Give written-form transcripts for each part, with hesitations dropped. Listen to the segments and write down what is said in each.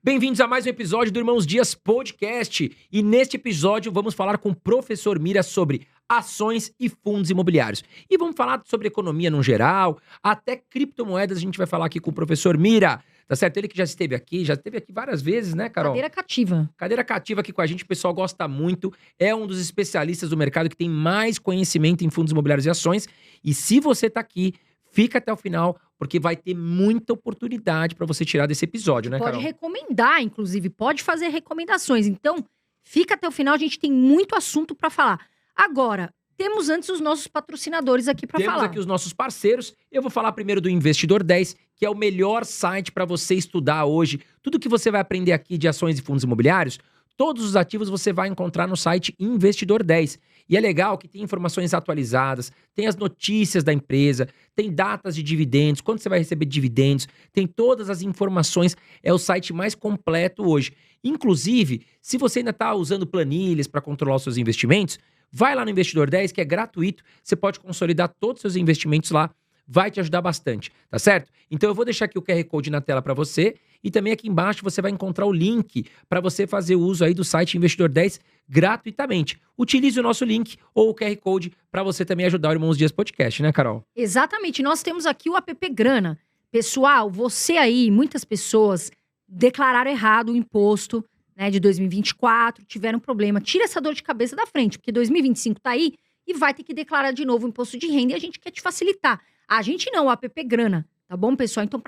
Bem-vindos a mais um episódio do Irmãos Dias Podcast. E neste episódio vamos falar com o professor Mira sobre ações e fundos imobiliários. E vamos falar sobre economia no geral, até criptomoedas a gente vai falar aqui com o professor Mira. Tá certo? Ele que já esteve aqui várias vezes, né, Carol? Cadeira cativa. Cadeira cativa aqui com a gente, o pessoal gosta muito. É um dos especialistas do mercado que tem mais conhecimento em fundos imobiliários e ações. E se você tá aqui, fica até o final, porque vai ter muita oportunidade para você tirar desse episódio, né, Carol? Pode recomendar, inclusive, pode fazer recomendações. Então, fica até o final, a gente tem muito assunto para falar. Agora, temos antes os nossos patrocinadores aqui para falar. Temos aqui os nossos parceiros. Eu vou falar primeiro do Investidor 10, que é o melhor site para você estudar hoje. Tudo que você vai aprender aqui de ações e fundos imobiliários, todos os ativos você vai encontrar no site Investidor 10. E é legal que tem informações atualizadas, tem as notícias da empresa, tem datas de dividendos, quando você vai receber dividendos, tem todas as informações, é o site mais completo hoje. Inclusive, se você ainda está usando planilhas para controlar os seus investimentos, vai lá no Investidor 10, que é gratuito, você pode consolidar todos os seus investimentos lá, vai te ajudar bastante, tá certo? Então eu vou deixar aqui o QR Code na tela para você e também aqui embaixo você vai encontrar o link para você fazer uso aí do site Investidor 10 gratuitamente. Utilize o nosso link ou o QR Code para você também ajudar o Irmãos Dias Podcast, né, Carol? Exatamente, nós temos aqui o app Grana. Pessoal, você aí, muitas pessoas declararam errado o imposto, né, de 2024, tiveram problema. Tira essa dor de cabeça da frente, porque 2025 tá aí e vai ter que declarar de novo o imposto de renda e a gente quer te facilitar. A gente não, o app Grana, tá bom, pessoal? Então,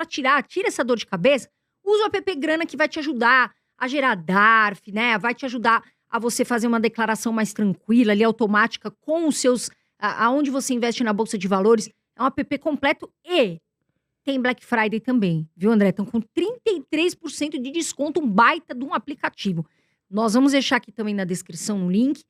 tira essa dor de cabeça, usa o app Grana que vai te ajudar a gerar DARF, né? Vai te ajudar a você fazer uma declaração mais tranquila, ali, automática, com os seus... aonde você investe na Bolsa de Valores. É um app completo e tem Black Friday também, viu, André? Estão com 33% de desconto, um baita de um aplicativo. Nós vamos deixar aqui também na descrição um link.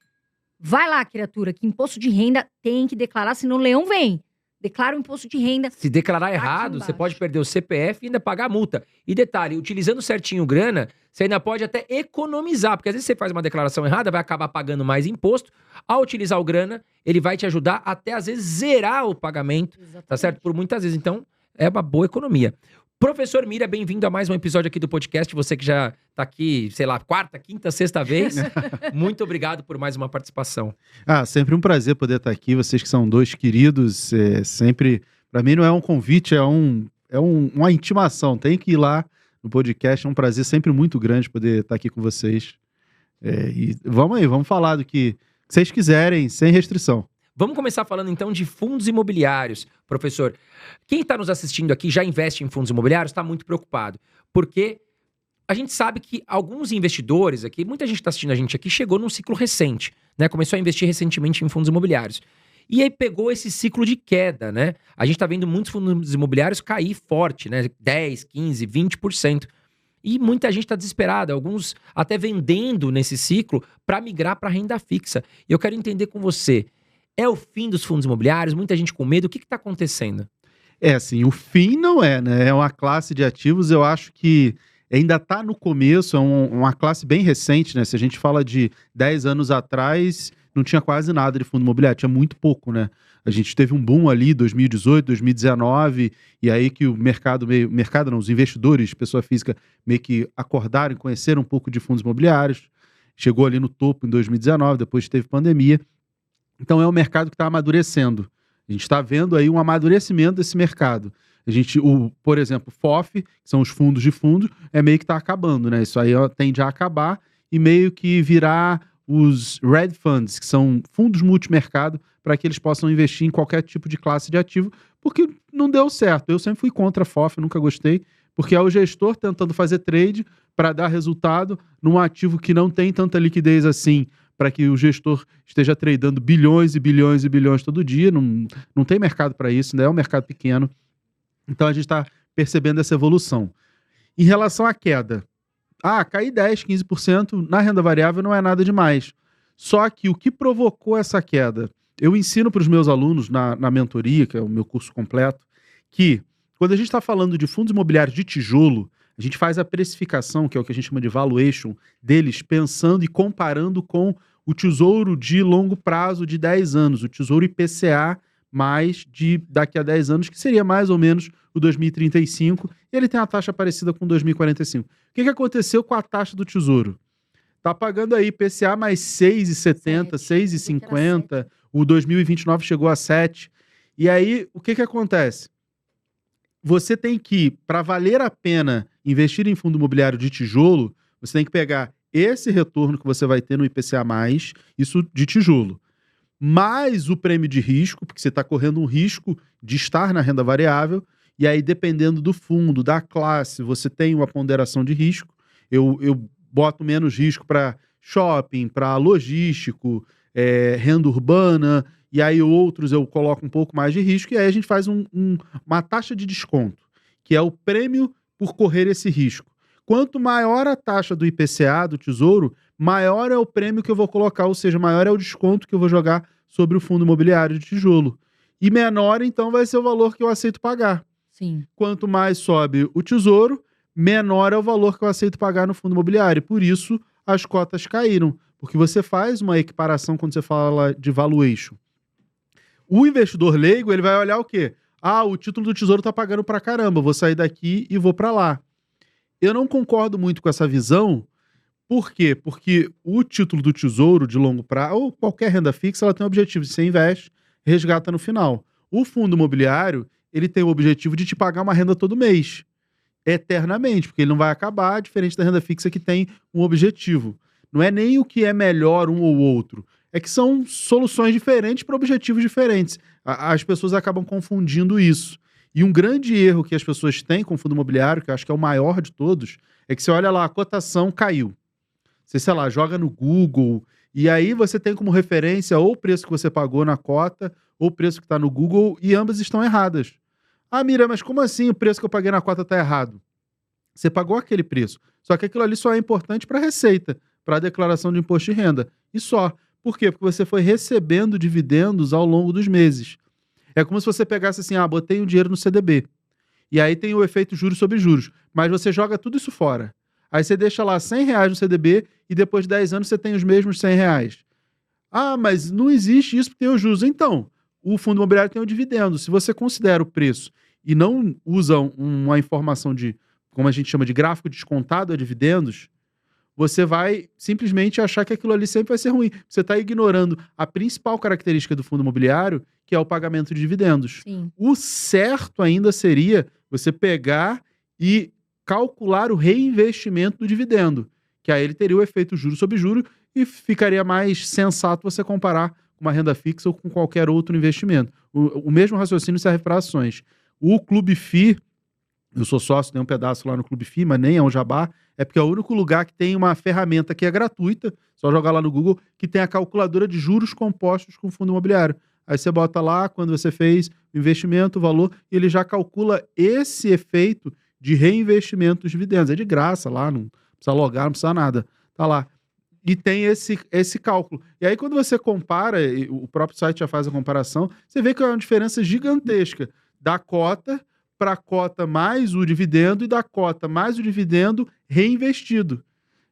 Vai lá, criatura, que imposto de renda tem que declarar, senão o leão vem. Declara o imposto de renda. Se declarar errado, você pode perder o CPF e ainda pagar a multa. E detalhe, utilizando certinho grana, você ainda pode até economizar, porque às vezes você faz uma declaração errada, vai acabar pagando mais imposto. Ao utilizar o grana, ele vai te ajudar até às vezes zerar o pagamento, exatamente, tá certo? Por muitas vezes. Então, é uma boa economia. Professor Mira, bem-vindo a mais um episódio aqui do podcast. Você que já tá aqui, sei lá, quarta, quinta, sexta vez. Muito obrigado por mais uma participação. Sempre um prazer poder estar aqui. Vocês que são dois queridos, sempre... Para mim não é um convite, é uma intimação. Tem que ir lá no podcast. É um prazer sempre muito grande poder estar aqui com vocês. E vamos aí, vamos falar do que vocês quiserem, sem restrição. Vamos começar falando então de fundos imobiliários. Professor, quem está nos assistindo aqui já investe em fundos imobiliários, está muito preocupado, porque a gente sabe que alguns investidores aqui, muita gente está assistindo a gente aqui, chegou num ciclo recente, né? Começou a investir recentemente em fundos imobiliários. E aí pegou esse ciclo de queda, né? A gente está vendo muitos fundos imobiliários cair forte, né? 10, 15, 20%. E muita gente está desesperada, alguns até vendendo nesse ciclo para migrar para renda fixa. E eu quero entender com você, é o fim dos fundos imobiliários? Muita gente com medo. O que está acontecendo? Assim, o fim não é, né? É uma classe de ativos, eu acho que ainda está no começo, é uma classe bem recente, né? Se a gente fala de 10 anos atrás, não tinha quase nada de fundo imobiliário, tinha muito pouco, né? A gente teve um boom ali, 2018, 2019, e aí que o os investidores, pessoa física, meio que acordaram e conheceram um pouco de fundos imobiliários. Chegou ali no topo em 2019, depois teve pandemia. Então é um mercado que está amadurecendo. A gente está vendo aí um amadurecimento desse mercado. Por exemplo, FOF, que são os fundos de fundos, meio que está acabando, né? Isso aí tende a acabar e meio que virar os Red Funds, que são fundos multimercado, para que eles possam investir em qualquer tipo de classe de ativo, porque não deu certo. Eu sempre fui contra a FOF, nunca gostei, porque é o gestor tentando fazer trade para dar resultado num ativo que não tem tanta liquidez assim, para que o gestor esteja tradando bilhões e bilhões e bilhões todo dia. Não tem mercado para isso, né? É um mercado pequeno. Então a gente está percebendo essa evolução. Em relação à queda, cair 10%, 15% na renda variável não é nada demais. Só que o que provocou essa queda? Eu ensino para os meus alunos na mentoria, que é o meu curso completo, que quando a gente está falando de fundos imobiliários de tijolo, a gente faz a precificação, que é o que a gente chama de valuation, deles pensando e comparando com o tesouro de longo prazo de 10 anos, o tesouro IPCA mais de daqui a 10 anos, que seria mais ou menos o 2035, e ele tem uma taxa parecida com 2045. O que aconteceu com a taxa do Tesouro? Tá pagando aí IPCA mais 6,70, 6,50, o 2029 chegou a 7. E aí, o que acontece? Você tem que, para valer a pena investir em fundo imobiliário de tijolo, você tem que pegar esse retorno que você vai ter no IPCA+, isso de tijolo, mais o prêmio de risco, porque você está correndo um risco de estar na renda variável, e aí dependendo do fundo, da classe, você tem uma ponderação de risco. Eu boto menos risco para shopping, para logístico, renda urbana, e aí outros eu coloco um pouco mais de risco, e aí a gente faz uma taxa de desconto, que é o prêmio por correr esse risco. Quanto maior a taxa do IPCA, do Tesouro, maior é o prêmio que eu vou colocar, ou seja, maior é o desconto que eu vou jogar sobre o fundo imobiliário de tijolo. E menor, então, vai ser o valor que eu aceito pagar. Sim. Quanto mais sobe o Tesouro, menor é o valor que eu aceito pagar no fundo imobiliário. Por isso, as cotas caíram. Porque você faz uma equiparação quando você fala de valuation. O investidor leigo, ele vai olhar o quê? Ah, o título do Tesouro tá pagando pra caramba, vou sair daqui e vou pra lá. Eu não concordo muito com essa visão. Por quê? Porque o título do Tesouro de longo prazo, ou qualquer renda fixa, ela tem o objetivo de você investe, resgata no final. O fundo imobiliário, ele tem o objetivo de te pagar uma renda todo mês, eternamente, porque ele não vai acabar, diferente da renda fixa que tem um objetivo. Não é nem o que é melhor um ou outro, é que são soluções diferentes para objetivos diferentes. As pessoas acabam confundindo isso. E um grande erro que as pessoas têm com o fundo imobiliário, que eu acho que é o maior de todos, é que você olha lá, a cotação caiu. Você, sei lá, joga no Google, e aí você tem como referência ou o preço que você pagou na cota, ou o preço que está no Google, e ambas estão erradas. Ah, Mira, mas como assim o preço que eu paguei na cota está errado? Você pagou aquele preço. Só que aquilo ali só é importante para a receita, para a declaração de imposto de renda. E só. Por quê? Porque você foi recebendo dividendos ao longo dos meses. É como se você pegasse assim, botei o dinheiro no CDB. E aí tem o efeito juros sobre juros. Mas você joga tudo isso fora. Aí você deixa lá R$100 no CDB e depois de 10 anos você tem os mesmos R$100. Ah, mas não existe isso porque tem os juros. Então, o fundo imobiliário tem o dividendo. Se você considera o preço e não usa uma informação de, como a gente chama de gráfico descontado a dividendos, você vai simplesmente achar que aquilo ali sempre vai ser ruim. Você está ignorando a principal característica do fundo imobiliário, que é o pagamento de dividendos. Sim. O certo ainda seria você pegar e calcular o reinvestimento do dividendo, que aí ele teria o efeito juros sobre juros e ficaria mais sensato você comparar com uma renda fixa ou com qualquer outro investimento. O mesmo raciocínio serve para ações. O Clube FI, eu sou sócio, tenho um pedaço lá no Clube FI, mas nem é um jabá, é porque é o único lugar que tem uma ferramenta que é gratuita, só jogar lá no Google, que tem a calculadora de juros compostos com fundo imobiliário. Aí você bota lá, quando você fez o investimento, o valor, e ele já calcula esse efeito de reinvestimento dos dividendos. É de graça lá, não precisa logar, não precisa nada. Tá lá. E tem esse cálculo. E aí, quando você compara, o próprio site já faz a comparação, você vê que é uma diferença gigantesca da cota para a cota mais o dividendo e da cota mais o dividendo reinvestido.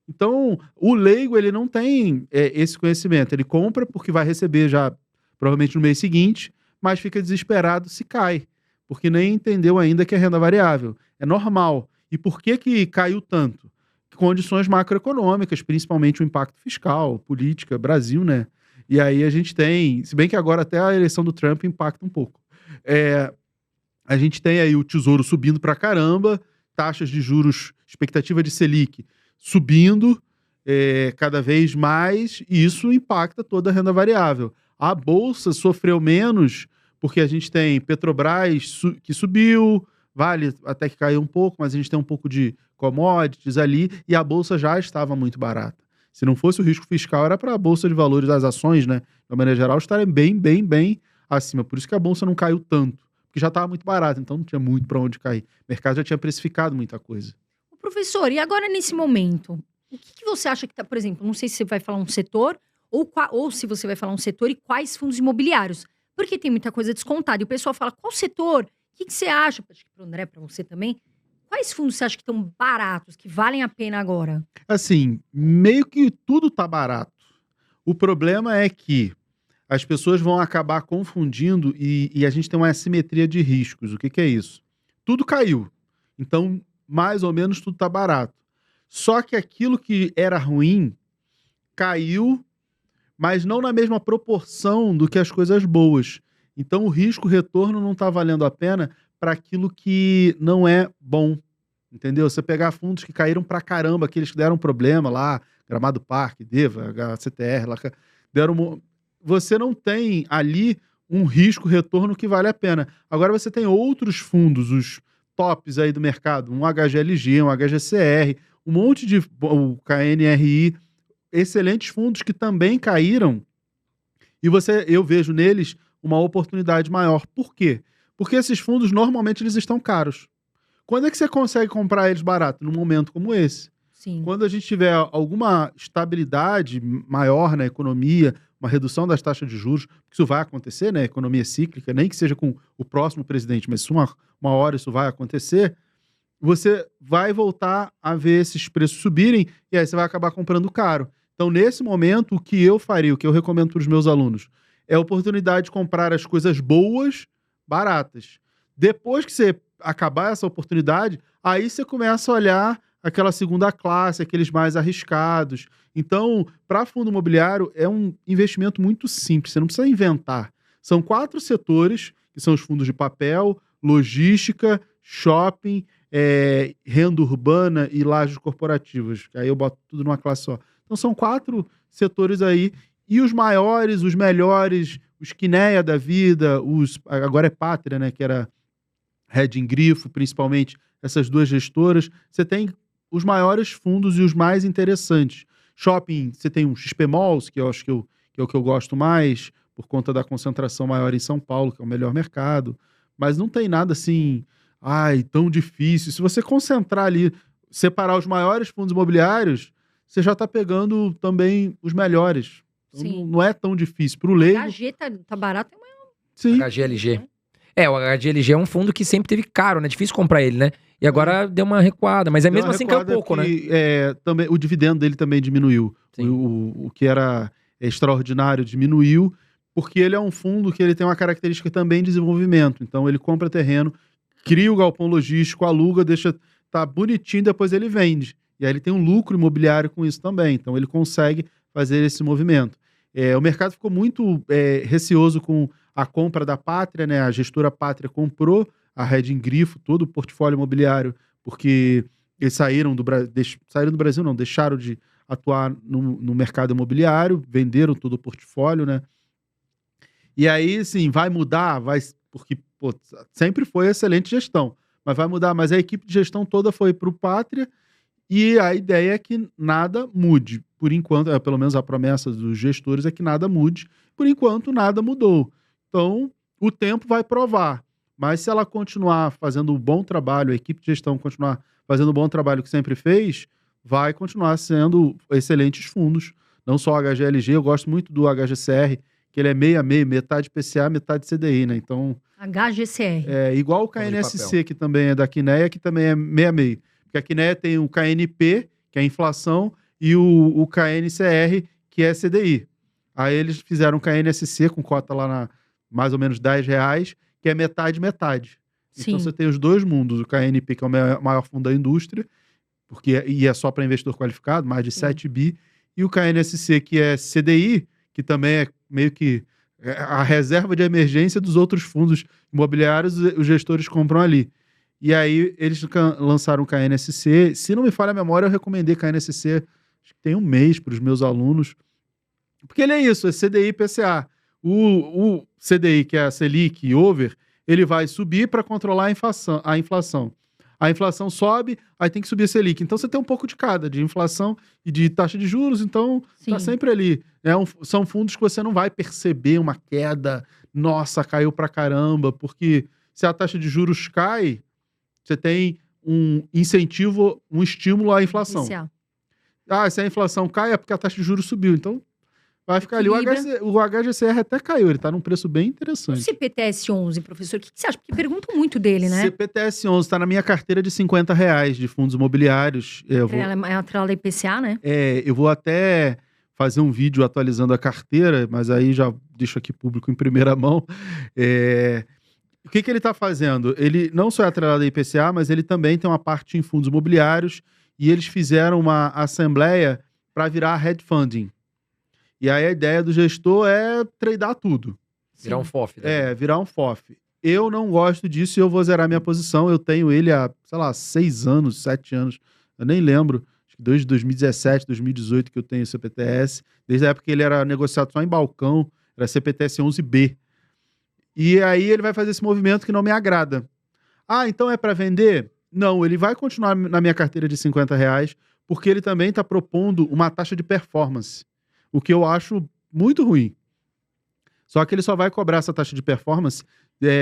Então, o leigo, ele não tem esse conhecimento. Ele compra porque vai receber já, provavelmente no mês seguinte, mas fica desesperado se cai, porque nem entendeu ainda que é renda variável. É normal. E por que caiu tanto? Condições macroeconômicas, principalmente o impacto fiscal, política, Brasil, né? E aí a gente tem, se bem que agora até a eleição do Trump impacta um pouco. A gente tem aí o Tesouro subindo pra caramba, taxas de juros, expectativa de Selic subindo cada vez mais, e isso impacta toda a renda variável. A Bolsa sofreu menos, porque a gente tem Petrobras que subiu, Vale até que caiu um pouco, mas a gente tem um pouco de commodities ali, e a Bolsa já estava muito barata. Se não fosse o risco fiscal, era para a Bolsa de Valores das ações, né, de uma maneira geral, estarem bem acima. Por isso que a Bolsa não caiu tanto, porque já estava muito barata, então não tinha muito para onde cair. O mercado já tinha precificado muita coisa. Professor, e agora nesse momento, o que você acha que está, por exemplo, não sei se você vai falar um setor, ou se você vai falar um setor e quais fundos imobiliários, porque tem muita coisa descontada, e o pessoal fala, qual setor? O que você acha? Acho que para o André, para você também. Quais fundos você acha que estão baratos, que valem a pena agora? Assim, meio que tudo tá barato. O problema é que as pessoas vão acabar confundindo e a gente tem uma assimetria de riscos. O que que é isso? Tudo caiu. Então, mais ou menos, tudo está barato. Só que aquilo que era ruim caiu, mas não na mesma proporção do que as coisas boas. Então, o risco-retorno não está valendo a pena para aquilo que não é bom. Entendeu? Você pegar fundos que caíram pra caramba, aqueles que deram problema lá, Gramado Parque, Deva, HCTR, lá, você não tem ali um risco-retorno que vale a pena. Agora você tem outros fundos, os tops aí do mercado, um HGLG, um HGCR, um monte de o KNRI, excelentes fundos que também caíram, e eu vejo neles uma oportunidade maior. Por quê? Porque esses fundos normalmente eles estão caros. Quando é que você consegue comprar eles barato? Num momento como esse. Sim. Quando a gente tiver alguma estabilidade maior na economia, uma redução das taxas de juros, porque isso vai acontecer, né? Economia cíclica, nem que seja com o próximo presidente, mas uma hora isso vai acontecer, você vai voltar a ver esses preços subirem e aí você vai acabar comprando caro. Então, nesse momento, o que eu faria, o que eu recomendo para os meus alunos, é a oportunidade de comprar as coisas boas, baratas. Depois que você acabar essa oportunidade, aí você começa a olhar aquela segunda classe, aqueles mais arriscados. Então, para fundo imobiliário, é um investimento muito simples, você não precisa inventar. São 4 setores, que são os fundos de papel, logística, shopping, renda urbana e lajes corporativas. Aí eu boto tudo numa classe só. Então, são 4 setores aí. E os maiores, os melhores, os Quineia da vida, agora é Pátria, né, que era Red Grifo, principalmente essas 2 gestoras, você tem os maiores fundos e os mais interessantes. Shopping, você tem um XP Malls, que eu acho que é o que eu gosto mais, por conta da concentração maior em São Paulo, que é o melhor mercado. Mas não tem nada assim, tão difícil. Se você concentrar ali, separar os maiores fundos imobiliários, você já está pegando também os melhores. Então, não é tão difícil. Para o leigo... HG tá barato. Sim. HGLG. O HGLG é um fundo que sempre teve caro, né? Difícil comprar ele, né? E agora deu uma recuada, mas mesmo assim caiu pouco, né? Também, o dividendo dele também diminuiu. O que era extraordinário diminuiu, porque ele é um fundo que ele tem uma característica também de desenvolvimento. Então ele compra terreno, cria o galpão logístico, aluga, deixa tá bonitinho, depois ele vende. E aí ele tem um lucro imobiliário com isso também. Então ele consegue fazer esse movimento. O mercado ficou muito receoso com a compra da Pátria, né? A gestora Pátria comprou a Red Grifo, todo o portfólio imobiliário, porque eles saíram do Brasil, não, deixaram de atuar no mercado imobiliário, venderam todo o portfólio, né? E aí, sim, vai mudar, porque sempre foi excelente gestão, mas vai mudar. Mas a equipe de gestão toda foi para o Pátria e a ideia é que nada mude. Por enquanto, pelo menos a promessa dos gestores é que nada mude. Por enquanto, nada mudou. Então, o tempo vai provar. Mas se ela continuar fazendo um bom trabalho, a equipe de gestão continuar fazendo o bom trabalho que sempre fez, vai continuar sendo excelentes fundos. Não só o HGLG, eu gosto muito do HGCR, que ele é meio a meio, metade PCA, metade CDI, né? Então... HGCR. Igual o KNSC, que também é da Quineia, que também é meio a meio. Porque a Quineia tem o KNP, que é a inflação, e o KNCR, que é CDI. Aí eles fizeram o KNSC com cota lá na mais ou menos R$10, que é metade. Sim. Então você tem os 2 mundos, o KNP, que é o maior fundo da indústria, e é só para investidor qualificado, mais de 7 bi, e o KNSC, que é CDI, que também é meio que a reserva de emergência dos outros fundos imobiliários, os gestores compram ali. E aí eles lançaram o KNSC. Se não me falha a memória, eu recomendei KNSC, acho que tem um mês para os meus alunos, porque ele é isso, é CDI e PCA. O CDI, que é a Selic over, ele vai subir para controlar a inflação. A inflação sobe, aí tem que subir a Selic. Então você tem um pouco de cada, de inflação e de taxa de juros, então tá sempre ali. São fundos que você não vai perceber uma queda, nossa, caiu pra caramba, porque se a taxa de juros cai, você tem um incentivo, um estímulo à inflação. Se a inflação cai é porque a taxa de juros subiu, então vai ficar ali. O HGCR até caiu, ele tá num preço bem interessante. O CPTS11, professor, o que você acha? Porque perguntam muito dele, né? CPTS11 tá na minha carteira de R$50 de fundos imobiliários. É atrelado da IPCA, né? Eu vou até fazer um vídeo atualizando a carteira, mas aí já deixo aqui público em primeira mão. O que ele está fazendo? Ele não só é atrelado à IPCA, mas ele também tem uma parte em fundos imobiliários e eles fizeram uma assembleia para virar hedge funding. E aí a ideia do gestor é tradear tudo. Virar um FOF. Né? Virar um FOF. Eu não gosto disso e eu vou zerar minha posição. Eu tenho ele há, sei lá, 6 anos, 7 anos. Eu nem lembro. Acho que desde 2017, 2018 que eu tenho o CPTS. Desde a época que ele era negociado só em balcão. Era CPTS 11B. E aí ele vai fazer esse movimento que não me agrada. Ah, então é para vender? Não, ele vai continuar na minha carteira de R$50, porque ele também está propondo uma taxa de performance. O que eu acho muito ruim. Só que ele só vai cobrar essa taxa de performance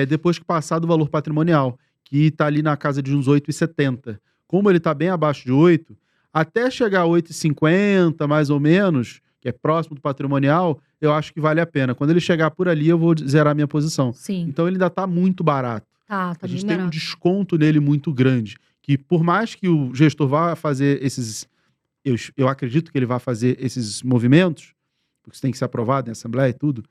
depois que passar do valor patrimonial, que está ali na casa de uns 8,70. Como ele está bem abaixo de 8, até chegar a 8,50, mais ou menos, que é próximo do patrimonial, eu acho que vale a pena. Quando ele chegar por ali, eu vou zerar minha posição. Sim. Então ele ainda está muito barato. Tá A gente bem tem um barato. desconto nele muito grande, que por mais que o gestor vá fazer esses... Eu acredito que ele vai fazer esses movimentos, porque isso tem que ser aprovado em assembleia e tudo.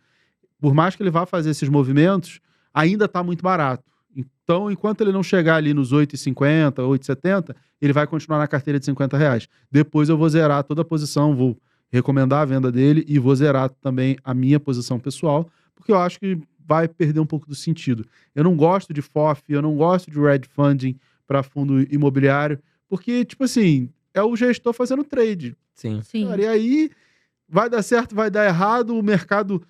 Por mais que ele vá fazer esses movimentos, ainda está muito barato. Então, enquanto ele não chegar ali nos 8,50, 8,70, ele vai continuar na carteira de R$50. Depois eu vou zerar toda a posição, vou recomendar a venda dele e vou zerar também a minha posição pessoal, porque eu acho que vai perder um pouco do sentido. Eu não gosto de FOF, eu não gosto de red funding para fundo imobiliário, porque, tipo assim, é o gestor fazendo trade. Sim. Sim. Cara, e aí vai dar certo, vai dar errado, o mercado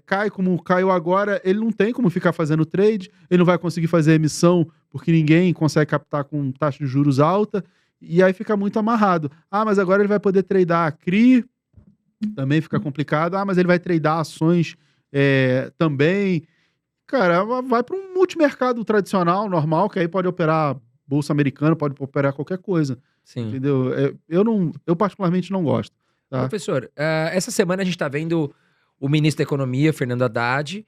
cai como caiu agora, ele não tem como ficar fazendo trade, ele não vai conseguir fazer emissão porque ninguém consegue captar com taxa de juros alta, e aí fica muito amarrado. Ah, mas agora ele vai poder tradear a CRI, também fica complicado. Ah, mas ele vai tradear ações também. Cara, vai para um multimercado tradicional, normal, que aí pode operar bolsa americana, pode operar qualquer coisa. Sim. Entendeu? Eu particularmente não gosto. Tá? Professor, essa semana a gente está vendo o ministro da Economia, Fernando Haddad,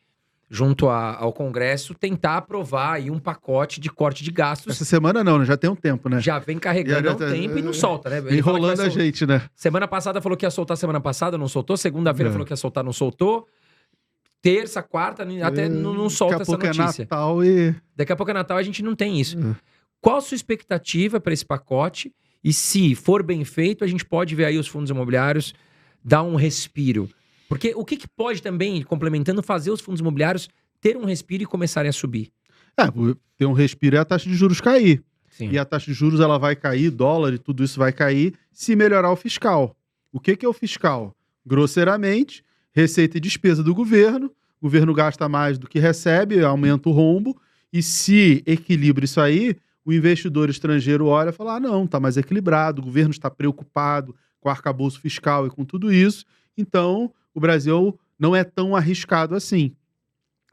junto ao Congresso, tentar aprovar aí um pacote de corte de gastos. Essa semana não, né? Já tem um tempo, né? Já vem carregando há um tempo e não solta, né? Ele enrolando a gente, né? Semana passada falou que ia soltar, semana passada não soltou. Segunda-feira falou que ia soltar, não soltou. Terça, quarta, até não solta essa notícia. Daqui a pouco é Natal e... Daqui a pouco é Natal, a gente não tem isso. Qual a sua expectativa para esse pacote? E se for bem feito, a gente pode ver aí os fundos imobiliários dar um respiro. Porque o que pode também, complementando, fazer os fundos imobiliários ter um respiro e começarem a subir? Ter um respiro é a taxa de juros cair. Sim. E a taxa de juros ela vai cair, dólar e tudo isso vai cair se melhorar o fiscal. O que é o fiscal? Grosseiramente, receita e despesa do governo. O governo gasta mais do que recebe, aumenta o rombo. E se equilibra isso aí, o investidor estrangeiro olha e fala: não, está mais equilibrado, o governo está preocupado com o arcabouço fiscal e com tudo isso. Então, o Brasil não é tão arriscado assim.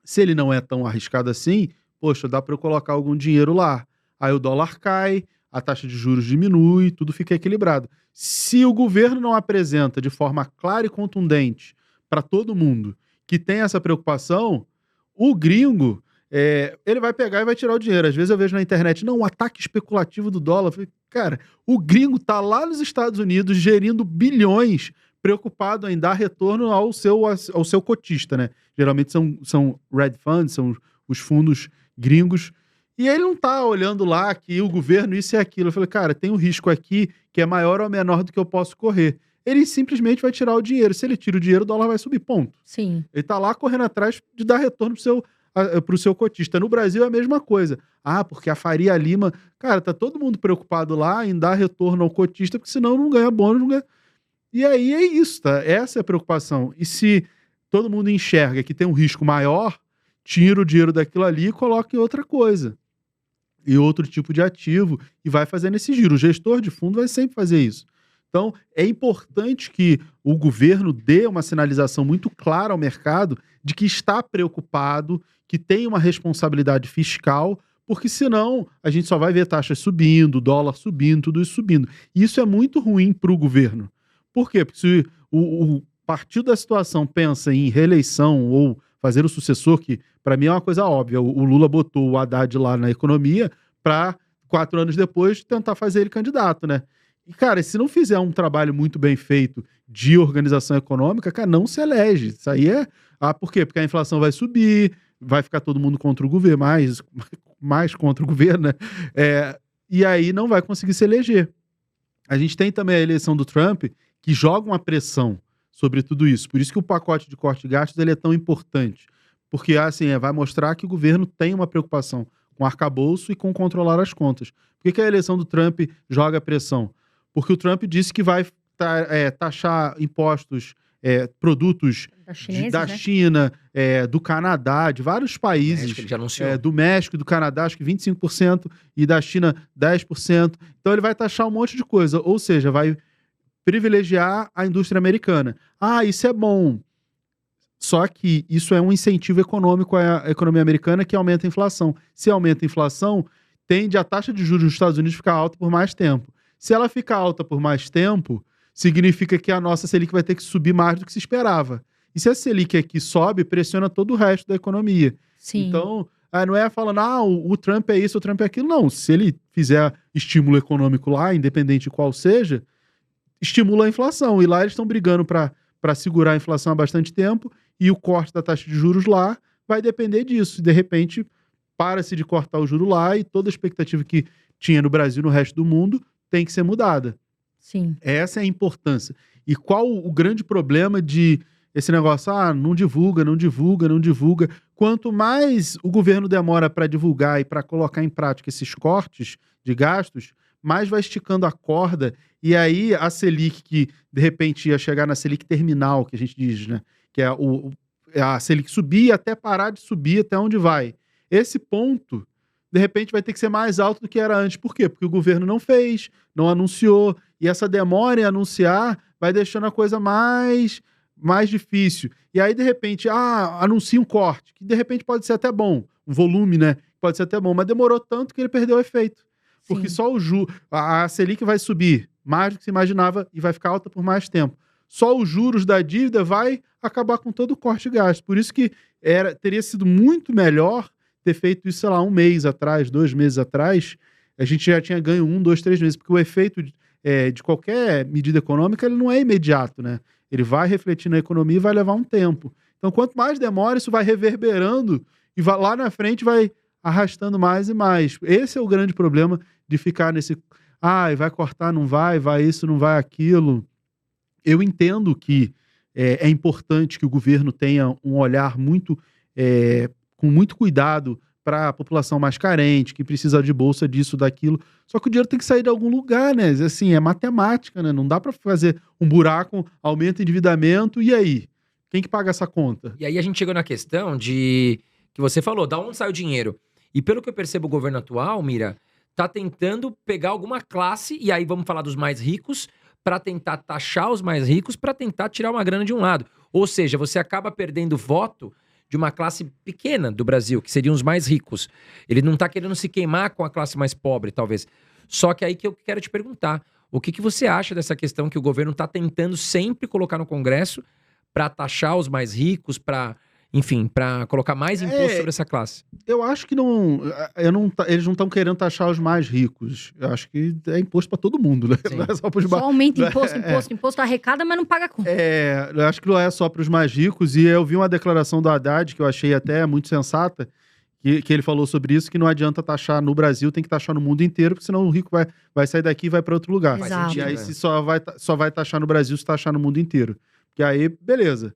Se ele não é tão arriscado assim, poxa, dá para eu colocar algum dinheiro lá. Aí o dólar cai, a taxa de juros diminui, tudo fica equilibrado. Se o governo não apresenta de forma clara e contundente para todo mundo que tem essa preocupação, o gringo, ele vai pegar e vai tirar o dinheiro. Às vezes eu vejo na internet, não, o ataque especulativo do dólar. Eu falei, cara, o gringo tá lá nos Estados Unidos gerindo bilhões, preocupado em dar retorno ao seu cotista, né? Geralmente são red funds, são os fundos gringos. E ele não tá olhando lá que o governo isso e aquilo. Eu falei, cara, tem um risco aqui que é maior ou menor do que eu posso correr. Ele simplesmente vai tirar o dinheiro. Se ele tira o dinheiro, o dólar vai subir, ponto. Sim. Ele tá lá correndo atrás de dar retorno pro seu cotista. No Brasil é a mesma coisa. Ah, porque a Faria Lima... Cara, tá todo mundo preocupado lá em dar retorno ao cotista, porque senão não ganha bônus, não ganha... E aí é isso, tá? Essa é a preocupação. E se todo mundo enxerga que tem um risco maior, tira o dinheiro daquilo ali e coloca em outra coisa. E outro tipo de ativo, e vai fazendo esse giro. O gestor de fundo vai sempre fazer isso. Então, é importante que o governo dê uma sinalização muito clara ao mercado de que está preocupado, que tem uma responsabilidade fiscal, porque senão a gente só vai ver taxas subindo, dólar subindo, tudo isso subindo. E isso é muito ruim para o governo. Por quê? Porque se o partido da situação pensa em reeleição ou fazer o sucessor, que para mim é uma coisa óbvia, o Lula botou o Haddad lá na economia para 4 anos depois tentar fazer ele candidato, né? E, cara, se não fizer um trabalho muito bem feito de organização econômica, cara, não se elege. Isso aí é... por quê? Porque a inflação vai subir, vai ficar todo mundo contra o governo, mais contra o governo, né? E aí não vai conseguir se eleger. A gente tem também a eleição do Trump, que joga uma pressão sobre tudo isso. Por isso que o pacote de corte de gastos ele é tão importante. Porque, assim, vai mostrar que o governo tem uma preocupação com arcabouço e com controlar as contas. Por que a eleição do Trump joga pressão? Porque o Trump disse que vai taxar impostos, produtos da né? China, do Canadá, de vários países. Ele já anunciou. Do México e do Canadá, acho que 25%, e da China, 10%. Então ele vai taxar um monte de coisa. Ou seja, vai privilegiar a indústria americana. Isso é bom. Só que isso é um incentivo econômico à economia americana que aumenta a inflação. Se aumenta a inflação, tende a taxa de juros dos Estados Unidos ficar alta por mais tempo. Se ela ficar alta por mais tempo, significa que a nossa Selic vai ter que subir mais do que se esperava. E se a Selic aqui sobe, pressiona todo o resto da economia. Sim. Então, não é falando, o Trump é isso, o Trump é aquilo. Não, se ele fizer estímulo econômico lá, independente de qual seja, estimula a inflação. E lá eles estão brigando para segurar a inflação há bastante tempo, e o corte da taxa de juros lá vai depender disso. De repente, para-se de cortar o juro lá e toda a expectativa que tinha no Brasil e no resto do mundo tem que ser mudada. Sim. Essa é a importância. E qual o grande problema de esse negócio? Não divulga, não divulga, não divulga. Quanto mais o governo demora para divulgar e para colocar em prática esses cortes de gastos, mais vai esticando a corda. E aí a Selic, que de repente ia chegar na Selic terminal, que a gente diz, né? Que é a Selic subir até parar de subir até onde vai. Esse ponto, de repente, vai ter que ser mais alto do que era antes. Por quê? Porque o governo não fez, não anunciou. E essa demora em anunciar vai deixando a coisa mais difícil. E aí, de repente, anuncia um corte, que de repente pode ser até bom. Um volume, né? Pode ser até bom, mas demorou tanto que ele perdeu o efeito. Porque Sim. só a Selic vai subir mais do que se imaginava e vai ficar alta por mais tempo. Só os juros da dívida vai acabar com todo o corte de gastos. Por isso que teria sido muito melhor ter feito isso, sei lá, 1 mês atrás, 2 meses atrás. A gente já tinha ganho 1, 2, 3 meses, porque o efeito de qualquer medida econômica ele não é imediato, né? Ele vai refletir na economia e vai levar um tempo. Então, quanto mais demora, isso vai reverberando e lá na frente vai arrastando mais e mais. Esse é o grande problema de ficar nesse... vai cortar, não vai isso, não vai aquilo. Eu entendo que é importante que o governo tenha um olhar com muito cuidado para a população mais carente, que precisa de bolsa disso, daquilo. Só que o dinheiro tem que sair de algum lugar, né? Assim, é matemática, né? Não dá para fazer um buraco, aumenta o endividamento, e aí? Quem que paga essa conta? E aí a gente chegou na questão de... que você falou, da onde sai o dinheiro? E pelo que eu percebo, o governo atual, Mira, tá tentando pegar alguma classe, e aí vamos falar dos mais ricos, para tentar taxar os mais ricos, para tentar tirar uma grana de um lado. Ou seja, você acaba perdendo voto de uma classe pequena do Brasil, que seriam os mais ricos. Ele não tá querendo se queimar com a classe mais pobre, talvez. Só que aí que eu quero te perguntar, o que você acha dessa questão que o governo tá tentando sempre colocar no Congresso para taxar os mais ricos, para... enfim, para colocar mais imposto sobre essa classe? Eu acho que eles não estão querendo taxar os mais ricos. Eu acho que é imposto para todo mundo, né? Sim. Não é só para os Só aumenta imposto arrecada, mas não paga conta. Eu acho que não é só para os mais ricos. E eu vi uma declaração do Haddad, que eu achei até muito sensata, que ele falou sobre isso, que não adianta taxar no Brasil, tem que taxar no mundo inteiro, porque senão o rico vai sair daqui e vai para outro lugar. Exato. Faz sentido, E aí né? se só vai taxar no Brasil se taxar no mundo inteiro. Porque aí, beleza.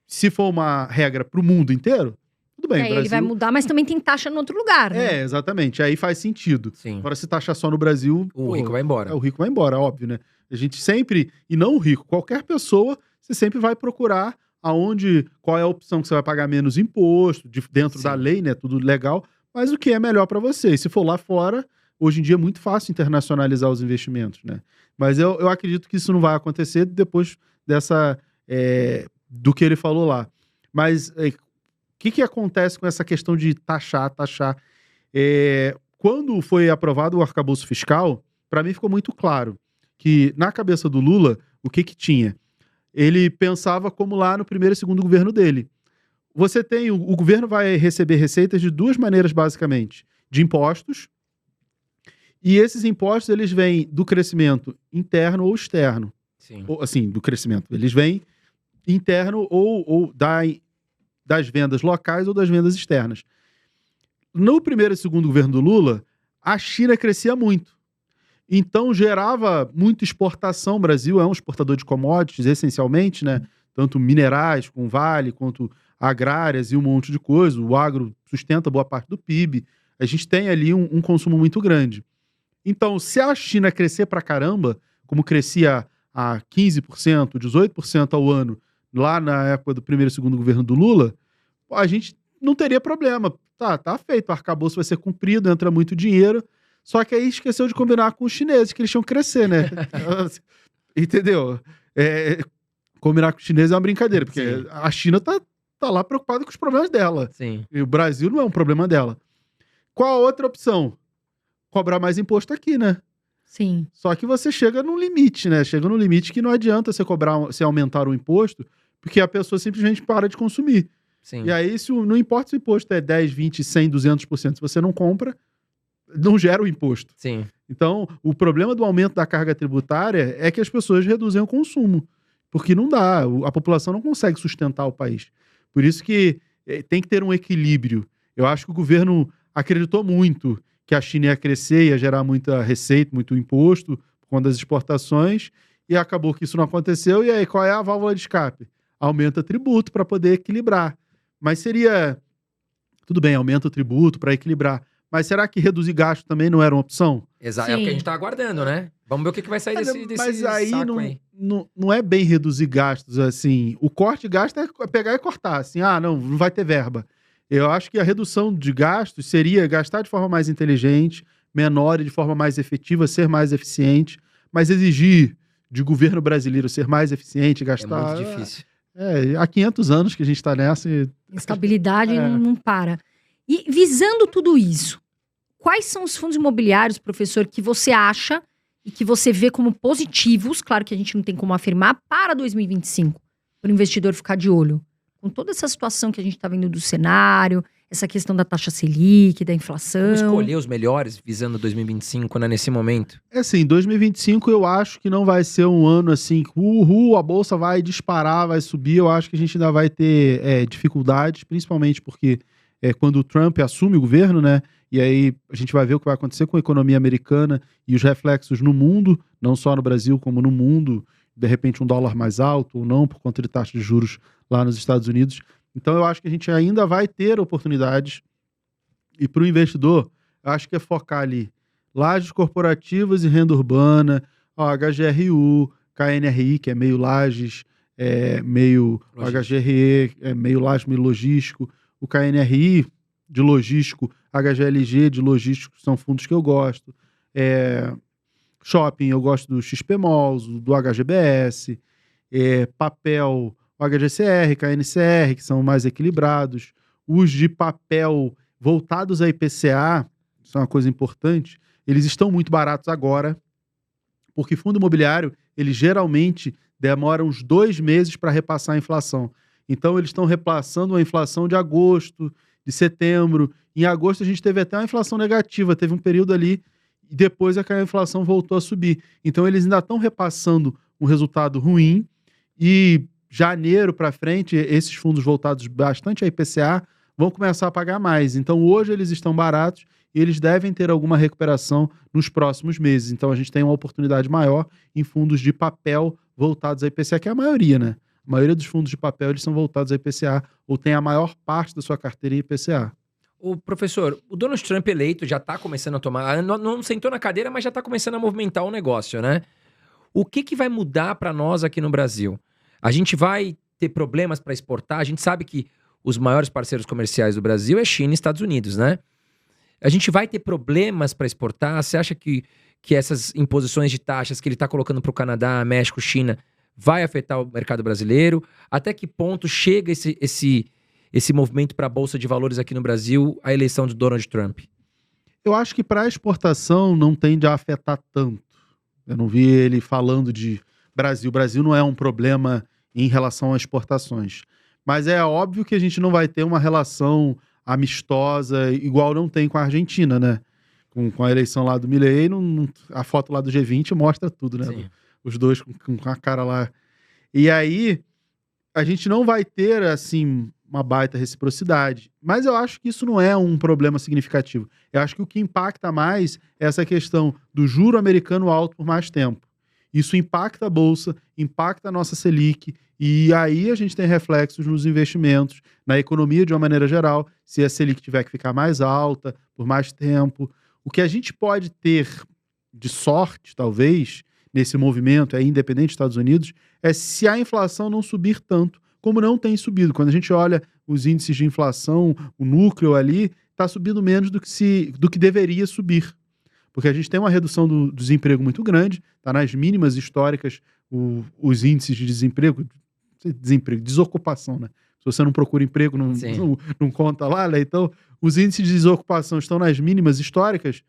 Se for uma regra para o mundo inteiro, tudo bem. Aí Brasil... ele vai mudar, mas também tem taxa no outro lugar, né? Exatamente. Aí faz sentido. Sim. Agora, se taxar só no Brasil... O rico vai embora. O rico vai embora, óbvio, né? A gente sempre... E não o rico, qualquer pessoa, você sempre vai procurar qual é a opção que você vai pagar menos imposto, dentro Sim. da lei, né? Tudo legal. Mas o que é melhor para você. E se for lá fora, hoje em dia é muito fácil internacionalizar os investimentos, né? Mas eu acredito que isso não vai acontecer depois do que ele falou lá. Mas o que acontece com essa questão de taxar? Quando foi aprovado o arcabouço fiscal, para mim ficou muito claro que na cabeça do Lula, o que tinha? Ele pensava como lá no primeiro e segundo governo dele. O governo vai receber receitas de 2 maneiras, basicamente. De impostos E esses impostos, eles vêm do crescimento interno ou externo. Sim. Ou, assim, do crescimento. Eles vêm interno ou das vendas locais ou das vendas externas. No primeiro e segundo governo do Lula, a China crescia muito. Então, gerava muita exportação. O Brasil é um exportador de commodities, essencialmente, né? Tanto minerais, com Vale, quanto agrárias e um monte de coisa. O agro sustenta boa parte do PIB. A gente tem ali um consumo muito grande. Então, se a China crescer pra caramba, como crescia a 15%, 18% ao ano, lá na época do primeiro e segundo governo do Lula, a gente não teria problema. Tá feito, o arcabouço vai ser cumprido, entra muito dinheiro. Só que aí esqueceu de combinar com os chineses, que eles tinham que crescer, né? Entendeu? Combinar com os chineses é uma brincadeira, porque Sim. a China tá lá preocupada com os problemas dela. Sim. E o Brasil não é um problema dela. Qual a outra opção? Cobrar mais imposto aqui, né? Sim. Só que você chega num limite, né? Chega num limite que não adianta você aumentar o imposto, porque a pessoa simplesmente para de consumir. Sim. E aí, não importa se o imposto é 10, 20, 100, 200%, se você não compra, não gera o imposto. Sim. Então, o problema do aumento da carga tributária é que as pessoas reduzem o consumo, porque não dá, a população não consegue sustentar o país. Por isso que tem que ter um equilíbrio. Eu acho que o governo acreditou muito que a China ia crescer, ia gerar muita receita, muito imposto, por conta das exportações, e acabou que isso não aconteceu. E aí, qual é a válvula de escape? Aumenta tributo para poder equilibrar. Mas seria... Tudo bem, aumenta o tributo para equilibrar. Mas será que reduzir gasto também não era uma opção? Exato. É o que a Sim. gente tá aguardando, né? Vamos ver o que vai sair desse Mas aí saco aí. não é bem reduzir gastos, assim. O corte de gasto é pegar e cortar, assim. Não vai ter verba. Eu acho que a redução de gastos seria gastar de forma mais inteligente, menor e de forma mais efetiva, ser mais eficiente, mas exigir de governo brasileiro ser mais eficiente, É gastar... muito difícil. Há 500 anos que a gente tá nessa e... Instabilidade É. não para. E visando tudo isso, quais são os fundos imobiliários, professor, que você acha e que você vê como positivos, claro que a gente não tem como afirmar, para 2025, para o investidor ficar de olho? Com toda essa situação que a gente está vendo do cenário, essa questão da taxa Selic, da inflação. Vamos escolher os melhores visando 2025, né, nesse momento. Assim, 2025 eu acho que não vai ser um ano assim, a bolsa vai disparar, vai subir. Eu acho que a gente ainda vai ter dificuldades, principalmente porque quando o Trump assume o governo, né? E aí a gente vai ver o que vai acontecer com a economia americana e os reflexos no mundo, não só no Brasil, como no mundo. De repente um dólar mais alto ou não, por conta de taxa de juros lá nos Estados Unidos. Então eu acho que a gente ainda vai ter oportunidades. E para o investidor, eu acho que é focar ali lajes corporativas e renda urbana, HGRU, KNRI, que é meio lajes, meio Logístico. HGRE, meio laje, meio logístico. O KNRI de logístico, HGLG de logístico, são fundos que eu gosto. Shopping, eu gosto do XPMOLs, do HGBS. Papel, o HGCR, KNCR, que são mais equilibrados. Os de papel voltados a IPCA, isso é uma coisa importante, eles estão muito baratos agora, porque fundo imobiliário, ele geralmente demora uns 2 meses para repassar a inflação. Então, eles estão repassando a inflação de agosto, de setembro. Em agosto, a gente teve até uma inflação negativa, teve um período ali, e depois a inflação voltou a subir. Então, eles ainda estão repassando um resultado ruim, e janeiro para frente, esses fundos voltados bastante a IPCA vão começar a pagar mais. Então, hoje eles estão baratos e eles devem ter alguma recuperação nos próximos meses. Então, a gente tem uma oportunidade maior em fundos de papel voltados a IPCA, que é a maioria, né? A maioria dos fundos de papel, eles são voltados a IPCA, ou tem a maior parte da sua carteira em IPCA. O professor, o Donald Trump eleito já tá começando a tomar... Não sentou na cadeira, mas já tá começando a movimentar o negócio, né? O que vai mudar para nós aqui no Brasil? A gente vai ter problemas para exportar? A gente sabe que os maiores parceiros comerciais do Brasil é China e Estados Unidos, né? A gente vai ter problemas para exportar? Você acha que essas imposições de taxas que ele está colocando para o Canadá, México, China, vai afetar o mercado brasileiro? Até que ponto chega esse movimento para a Bolsa de Valores aqui no Brasil, a eleição de Donald Trump? Eu acho que para a exportação não tende a afetar tanto. Eu não vi ele falando de Brasil. O Brasil não é um problema em relação às exportações. Mas é óbvio que a gente não vai ter uma relação amistosa igual não tem com a Argentina, né? com a eleição lá do Milei, a foto lá do G20 mostra tudo, né? Sim. Os dois com a cara lá. E aí, a gente não vai ter, assim, uma baita reciprocidade. Mas eu acho que isso não é um problema significativo. Eu acho que o que impacta mais é essa questão do juro americano alto por mais tempo. Isso impacta a Bolsa, impacta a nossa Selic, e aí a gente tem reflexos nos investimentos, na economia de uma maneira geral, se a Selic tiver que ficar mais alta por mais tempo. O que a gente pode ter de sorte, talvez, nesse movimento aí, independente dos Estados Unidos, é se a inflação não subir tanto, como não tem subido. Quando a gente olha os índices de inflação, o núcleo ali está subindo menos do que deveria subir. Porque a gente tem uma redução do desemprego muito grande, está nas mínimas históricas os índices de desemprego, desocupação, né? Se você não procura emprego, não conta lá, né? Então, os índices de desocupação estão nas mínimas históricas,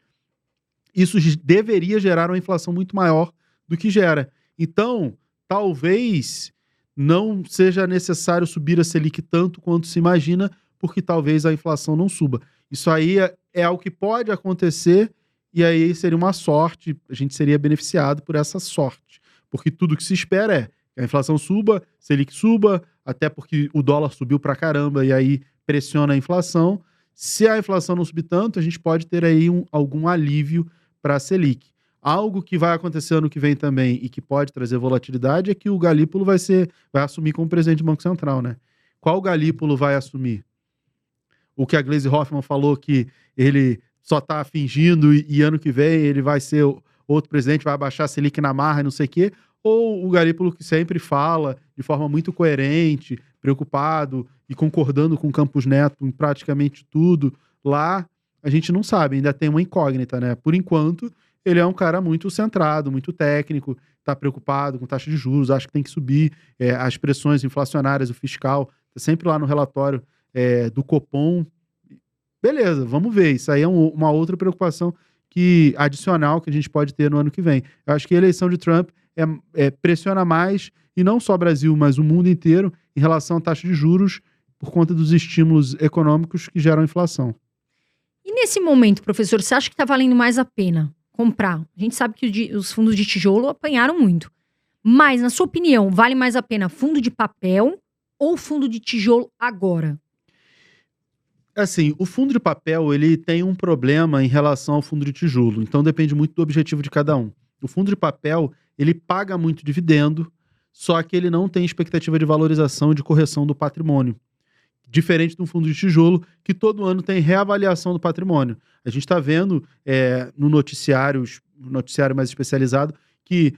isso deveria gerar uma inflação muito maior do que gera. Então, talvez não seja necessário subir a Selic tanto quanto se imagina, porque talvez a inflação não suba. Isso aí é algo que pode acontecer, e aí seria uma sorte, a gente seria beneficiado por essa sorte. Porque tudo que se espera é que a inflação suba, Selic suba, até porque o dólar subiu pra caramba e aí pressiona a inflação. Se a inflação não subir tanto, a gente pode ter aí algum alívio para a Selic. Algo que vai acontecer ano que vem também e que pode trazer volatilidade é que o Galípolo vai assumir como presidente do Banco Central, né? Qual Galípolo vai assumir? O que a Gleisi Hoffmann falou que ele só tá fingindo e ano que vem ele vai ser outro presidente, vai abaixar a Selic na marra e não sei o quê, ou o Galípolo que sempre fala de forma muito coerente, preocupado e concordando com o Campos Neto em praticamente tudo, lá a gente não sabe, ainda tem uma incógnita, né? Por enquanto, ele é um cara muito centrado, muito técnico, tá preocupado com taxa de juros, acha que tem que subir, as pressões inflacionárias, o fiscal, tá sempre lá no relatório do Copom. Beleza, vamos ver. Isso aí é uma outra preocupação adicional que a gente pode ter no ano que vem. Eu acho que a eleição de Trump pressiona mais, e não só o Brasil, mas o mundo inteiro, em relação à taxa de juros, por conta dos estímulos econômicos que geram inflação. E nesse momento, professor, você acha que está valendo mais a pena comprar? A gente sabe que os fundos de tijolo apanharam muito. Mas, na sua opinião, vale mais a pena fundo de papel ou fundo de tijolo agora? Assim, o fundo de papel, ele tem um problema em relação ao fundo de tijolo. Então, depende muito do objetivo de cada um. O fundo de papel, ele paga muito dividendo, só que ele não tem expectativa de valorização e de correção do patrimônio. Diferente de um fundo de tijolo, que todo ano tem reavaliação do patrimônio. A gente está vendo no noticiário mais especializado, que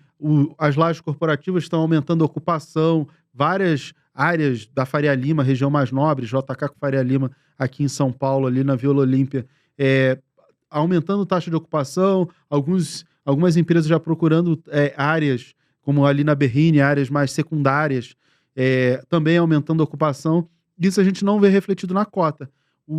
as lajes corporativas estão aumentando a ocupação, várias áreas da Faria Lima, região mais nobre, JK com Faria Lima, aqui em São Paulo, ali na Vila Olímpia, aumentando taxa de ocupação, algumas empresas já procurando áreas, como ali na Berrini, áreas mais secundárias, também aumentando a ocupação. Isso a gente não vê refletido na cota.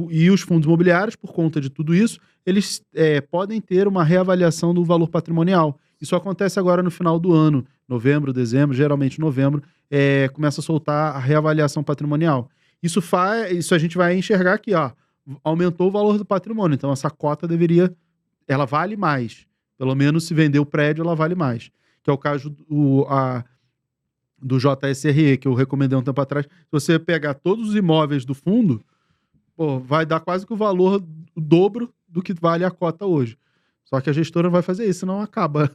E os fundos imobiliários, por conta de tudo isso, eles podem ter uma reavaliação do valor patrimonial. Isso acontece agora no final do ano, novembro, dezembro, geralmente novembro, começa a soltar a reavaliação patrimonial. Isso a gente vai enxergar aqui, ó, aumentou o valor do patrimônio, então essa cota ela vale mais. Pelo menos se vender o prédio, ela vale mais. Que é o caso do JSRE, que eu recomendei um tempo atrás. Se você pegar todos os imóveis do fundo, vai dar quase que o valor, o dobro do que vale a cota hoje. Só que a gestora vai fazer isso, senão acaba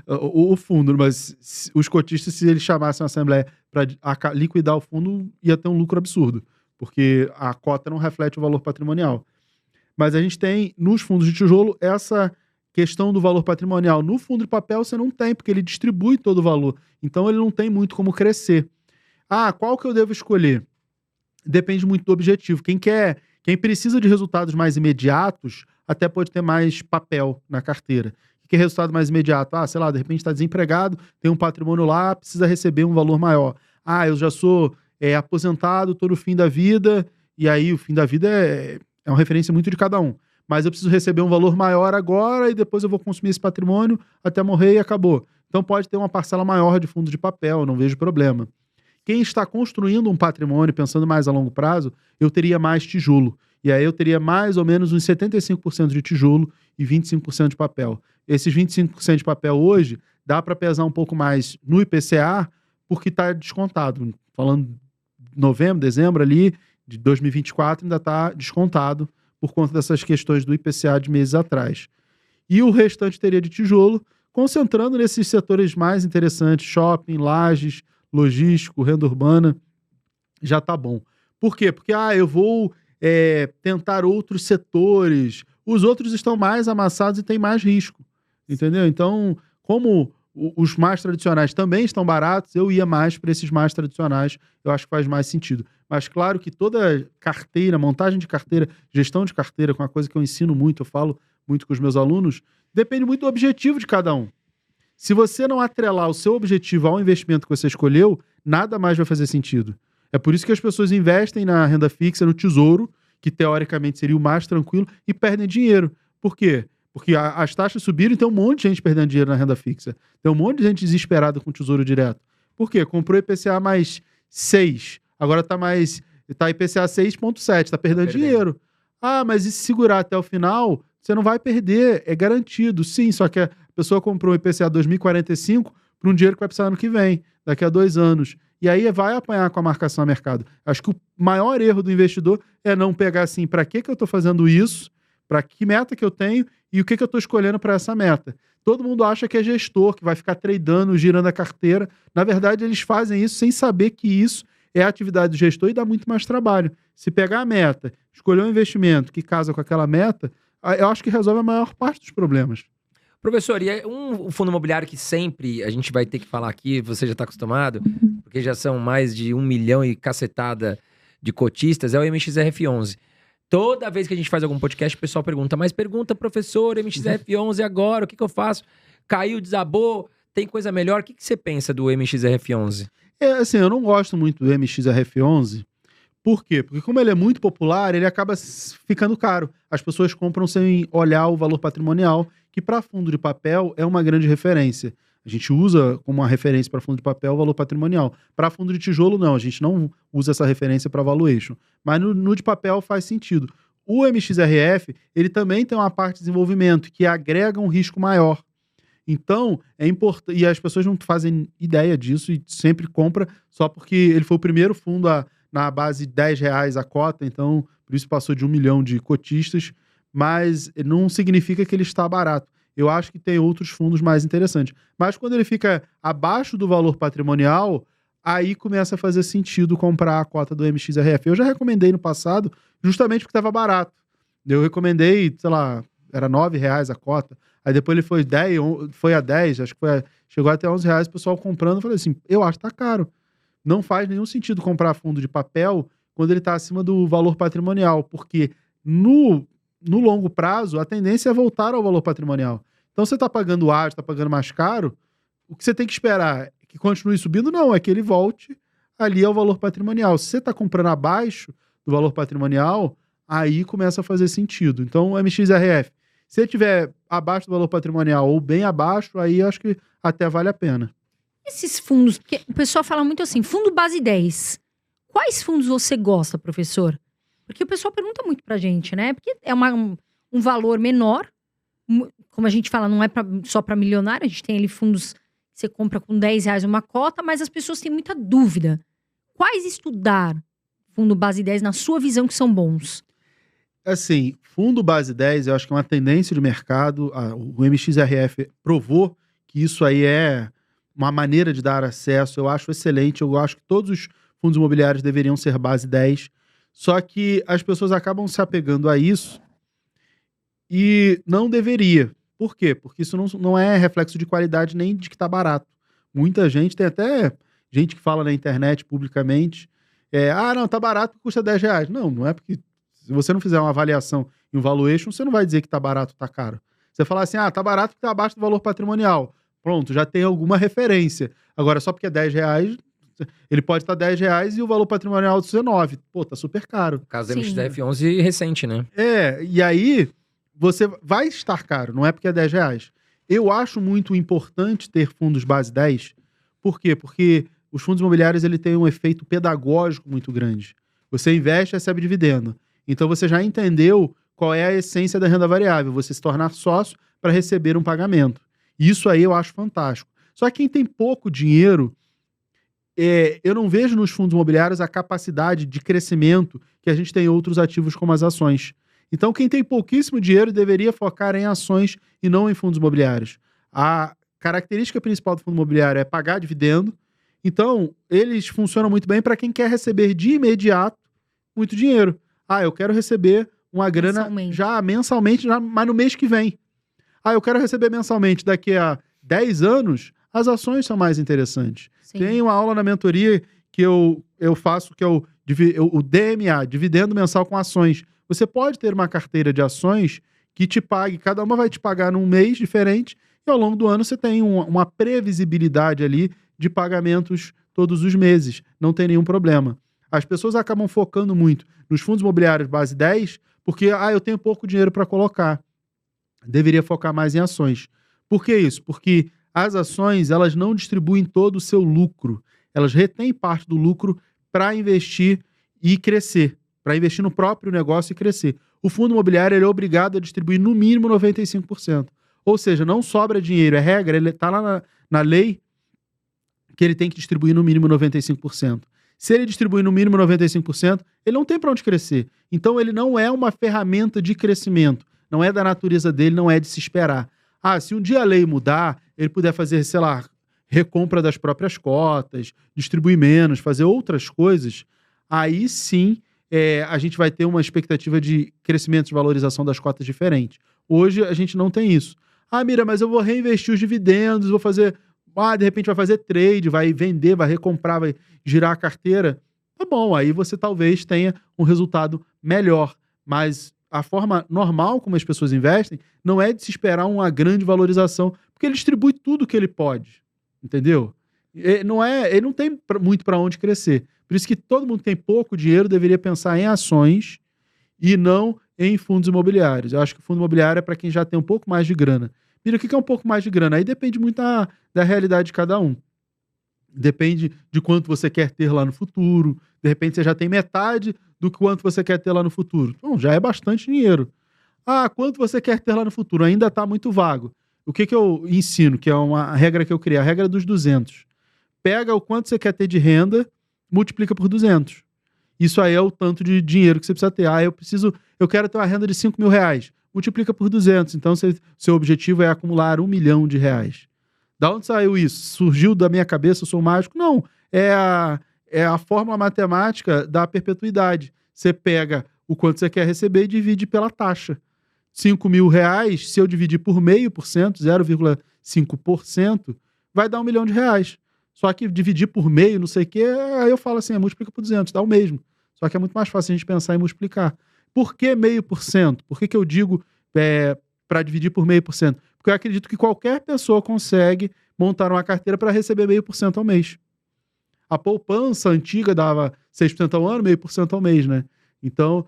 o fundo. Mas os cotistas, se eles chamassem a assembleia para liquidar o fundo, ia ter um lucro absurdo, porque a cota não reflete o valor patrimonial. Mas a gente tem, nos fundos de tijolo, essa questão do valor patrimonial. No fundo de papel você não tem, porque ele distribui todo o valor. Então ele não tem muito como crescer. Qual que eu devo escolher? Depende muito do objetivo. Quem precisa de resultados mais imediatos, até pode ter mais papel na carteira. O que é resultado mais imediato? Sei lá, de repente está desempregado, tem um patrimônio lá, precisa receber um valor maior. Eu já sou aposentado, estou no fim da vida, e aí o fim da vida é uma referência muito de cada um. Mas eu preciso receber um valor maior agora e depois eu vou consumir esse patrimônio até morrer e acabou. Então pode ter uma parcela maior de fundo de papel, não vejo problema. quem está construindo um patrimônio, pensando mais a longo prazo, eu teria mais tijolo. E aí eu teria mais ou menos uns 75% de tijolo e 25% de papel. Esses 25% de papel hoje dá para pesar um pouco mais no IPCA, porque está descontado. Falando novembro, dezembro ali, de 2024, ainda está descontado por conta dessas questões do IPCA de meses atrás. E o restante teria de tijolo, concentrando nesses setores mais interessantes, shopping, lajes, logístico, renda urbana, já tá bom. Por quê? Porque eu vou tentar outros setores, os outros estão mais amassados e tem mais risco, entendeu? Então, como os mais tradicionais também estão baratos, eu ia mais para esses mais tradicionais, eu acho que faz mais sentido. Mas claro que toda carteira, montagem de carteira, gestão de carteira, com uma coisa que eu ensino muito, eu falo muito com os meus alunos, depende muito do objetivo de cada um. Se você não atrelar o seu objetivo ao investimento que você escolheu, nada mais vai fazer sentido. É por isso que as pessoas investem na renda fixa, no tesouro, que teoricamente seria o mais tranquilo, e perdem dinheiro. Por quê? Porque as taxas subiram e tem um monte de gente perdendo dinheiro na renda fixa. Tem um monte de gente desesperada com o tesouro direto. Por quê? Comprou IPCA mais 6, agora tá IPCA 6,7, tá perdendo dinheiro. Mas e se segurar até o final, você não vai perder, é garantido. Sim, só que a pessoa comprou um IPCA 2045 para um dinheiro que vai precisar ano que vem, daqui a 2 anos. E aí vai apanhar com a marcação a mercado. Acho que o maior erro do investidor é não pegar assim, para que eu estou fazendo isso, para que meta que eu tenho e o que eu estou escolhendo para essa meta. Todo mundo acha que é gestor, que vai ficar tradando, girando a carteira. Na verdade, eles fazem isso sem saber que isso é a atividade do gestor e dá muito mais trabalho. Se pegar a meta, escolher um investimento que casa com aquela meta, eu acho que resolve a maior parte dos problemas. Professor, e é um fundo imobiliário que sempre a gente vai ter que falar aqui, você já está acostumado, porque já são mais de 1 milhão e cacetada de cotistas, é o MXRF11. Toda vez que a gente faz algum podcast, o pessoal pergunta, mas pergunta, professor, MXRF11 agora, o que eu faço? Caiu, desabou, tem coisa melhor? O que você pensa do MXRF11? Assim, eu não gosto muito do MXRF11. Por quê? Porque como ele é muito popular, ele acaba ficando caro. As pessoas compram sem olhar o valor patrimonial, que para fundo de papel é uma grande referência. A gente usa como uma referência para fundo de papel o valor patrimonial. Para fundo de tijolo, não. A gente não usa essa referência para valuation. Mas no de papel faz sentido. O MXRF, ele também tem uma parte de desenvolvimento que agrega um risco maior. Então, é importante... E as pessoas não fazem ideia disso e sempre compram só porque ele foi o primeiro fundo na base de R$10 a cota, então por isso passou de 1 milhão de cotistas, mas não significa que ele está barato. Eu acho que tem outros fundos mais interessantes. Mas quando ele fica abaixo do valor patrimonial, aí começa a fazer sentido comprar a cota do MXRF. Eu já recomendei no passado, justamente porque estava barato. Eu recomendei, sei lá, era R$9 a cota. Aí depois ele foi a 10, acho que chegou até R$11, o pessoal comprando. Eu falei assim, eu acho que tá caro. Não faz nenhum sentido comprar fundo de papel quando ele está acima do valor patrimonial, porque no longo prazo a tendência é voltar ao valor patrimonial. Então você está pagando ágio, está pagando mais caro, o que você tem que esperar é que continue subindo? Não, é que ele volte ali ao valor patrimonial. Se você está comprando abaixo do valor patrimonial, aí começa a fazer sentido. Então o MXRF, se ele estiver abaixo do valor patrimonial ou bem abaixo, aí eu acho que até vale a pena. Esses fundos, porque o pessoal fala muito assim, fundo base 10. Quais fundos você gosta, professor? Porque o pessoal pergunta muito pra gente, né? Porque é um valor menor, como a gente fala, não é só para milionário, a gente tem ali fundos que você compra com R$10 uma cota, mas as pessoas têm muita dúvida. Quais estudar fundo base 10 na sua visão que são bons? Assim, fundo base 10, eu acho que é uma tendência de mercado, o MXRF provou que isso aí é uma maneira de dar acesso, eu acho excelente, eu acho que todos os fundos imobiliários deveriam ser base 10, só que as pessoas acabam se apegando a isso e não deveria. Por quê? Porque isso não é reflexo de qualidade nem de que tá barato. Muita gente, tem até gente que fala na internet publicamente, não, tá barato, custa R$10. Não é porque se você não fizer uma avaliação e um valuation, você não vai dizer que tá barato, tá caro. Você falar assim, tá barato porque tá abaixo do valor patrimonial. Pronto, já tem alguma referência. Agora, só porque é R$10, ele pode estar R$10 e o valor patrimonial de 19. Pô, tá super caro. O caso da MXRF11 recente, né? E aí você vai estar caro, não é porque é R$10. Eu acho muito importante ter fundos base 10. Por quê? Porque os fundos imobiliários ele tem um efeito pedagógico muito grande. Você investe e recebe dividendo. Então você já entendeu qual é a essência da renda variável, você se tornar sócio para receber um pagamento. Isso aí eu acho fantástico. Só que quem tem pouco dinheiro, eu não vejo nos fundos imobiliários a capacidade de crescimento que a gente tem em outros ativos como as ações. Então quem tem pouquíssimo dinheiro deveria focar em ações e não em fundos imobiliários. A característica principal do fundo imobiliário é pagar dividendo. Então, eles funcionam muito bem para quem quer receber de imediato muito dinheiro. Eu quero receber uma grana já mensalmente, mas no mês que vem. Eu quero receber mensalmente daqui a 10 anos, as ações são mais interessantes. Sim. Tem uma aula na mentoria que eu faço, que é o DMA, Dividendo Mensal com Ações. Você pode ter uma carteira de ações que te pague, cada uma vai te pagar num mês diferente, e ao longo do ano você tem uma previsibilidade ali de pagamentos todos os meses. Não tem nenhum problema. As pessoas acabam focando muito nos fundos imobiliários base 10, porque eu tenho pouco dinheiro para colocar. Deveria focar mais em ações. Por que isso? Porque as ações, elas não distribuem todo o seu lucro. Elas retêm parte do lucro para investir e crescer, para investir no próprio negócio e crescer. O fundo imobiliário ele é obrigado a distribuir no mínimo 95%. Ou seja, não sobra dinheiro, é regra, ele está lá na lei que ele tem que distribuir no mínimo 95%. Se ele distribuir no mínimo 95%, ele não tem para onde crescer. Então ele não é uma ferramenta de crescimento. Não é da natureza dele, não é de se esperar. Se um dia a lei mudar, ele puder fazer, sei lá, recompra das próprias cotas, distribuir menos, fazer outras coisas, aí sim a gente vai ter uma expectativa de crescimento, de valorização das cotas diferente. Hoje a gente não tem isso. Mira, mas eu vou reinvestir os dividendos, vou fazer... de repente vai fazer trade, vai vender, vai recomprar, vai girar a carteira. Tá bom, aí você talvez tenha um resultado melhor. Mas a forma normal como as pessoas investem não é de se esperar uma grande valorização, porque ele distribui tudo que ele pode. Entendeu? Ele não tem muito para onde crescer. Por isso que todo mundo que tem pouco dinheiro deveria pensar em ações e não em fundos imobiliários. Eu acho que o fundo imobiliário é para quem já tem um pouco mais de grana. Mira, o que é um pouco mais de grana? Aí depende muito da realidade de cada um. Depende de quanto você quer ter lá no futuro. De repente você já tem metade do quanto você quer ter lá no futuro. Então, já é bastante dinheiro. Quanto você quer ter lá no futuro? Ainda está muito vago. O que eu ensino, que é uma regra que eu criei, a regra dos 200. Pega o quanto você quer ter de renda, multiplica por 200. Isso aí é o tanto de dinheiro que você precisa ter. Eu quero ter uma renda de 5 mil reais. Multiplica por 200. Então, seu objetivo é acumular 1 milhão de reais. Da onde saiu isso? Surgiu da minha cabeça, eu sou mágico? Não. É a fórmula matemática da perpetuidade. Você pega o quanto você quer receber e divide pela taxa. 5 mil reais, se eu dividir por 0,5%, 0,5%, vai dar 1 milhão de reais. Só que dividir por meio, não sei o quê, aí eu falo assim, multiplica por 200, dá o mesmo. Só que é muito mais fácil a gente pensar em multiplicar. Por que 0,5%? Por que eu digo para dividir por 0,5%? Porque eu acredito que qualquer pessoa consegue montar uma carteira para receber 0,5% ao mês. A poupança antiga dava 6% ao ano, 0,5% ao mês, né? Então,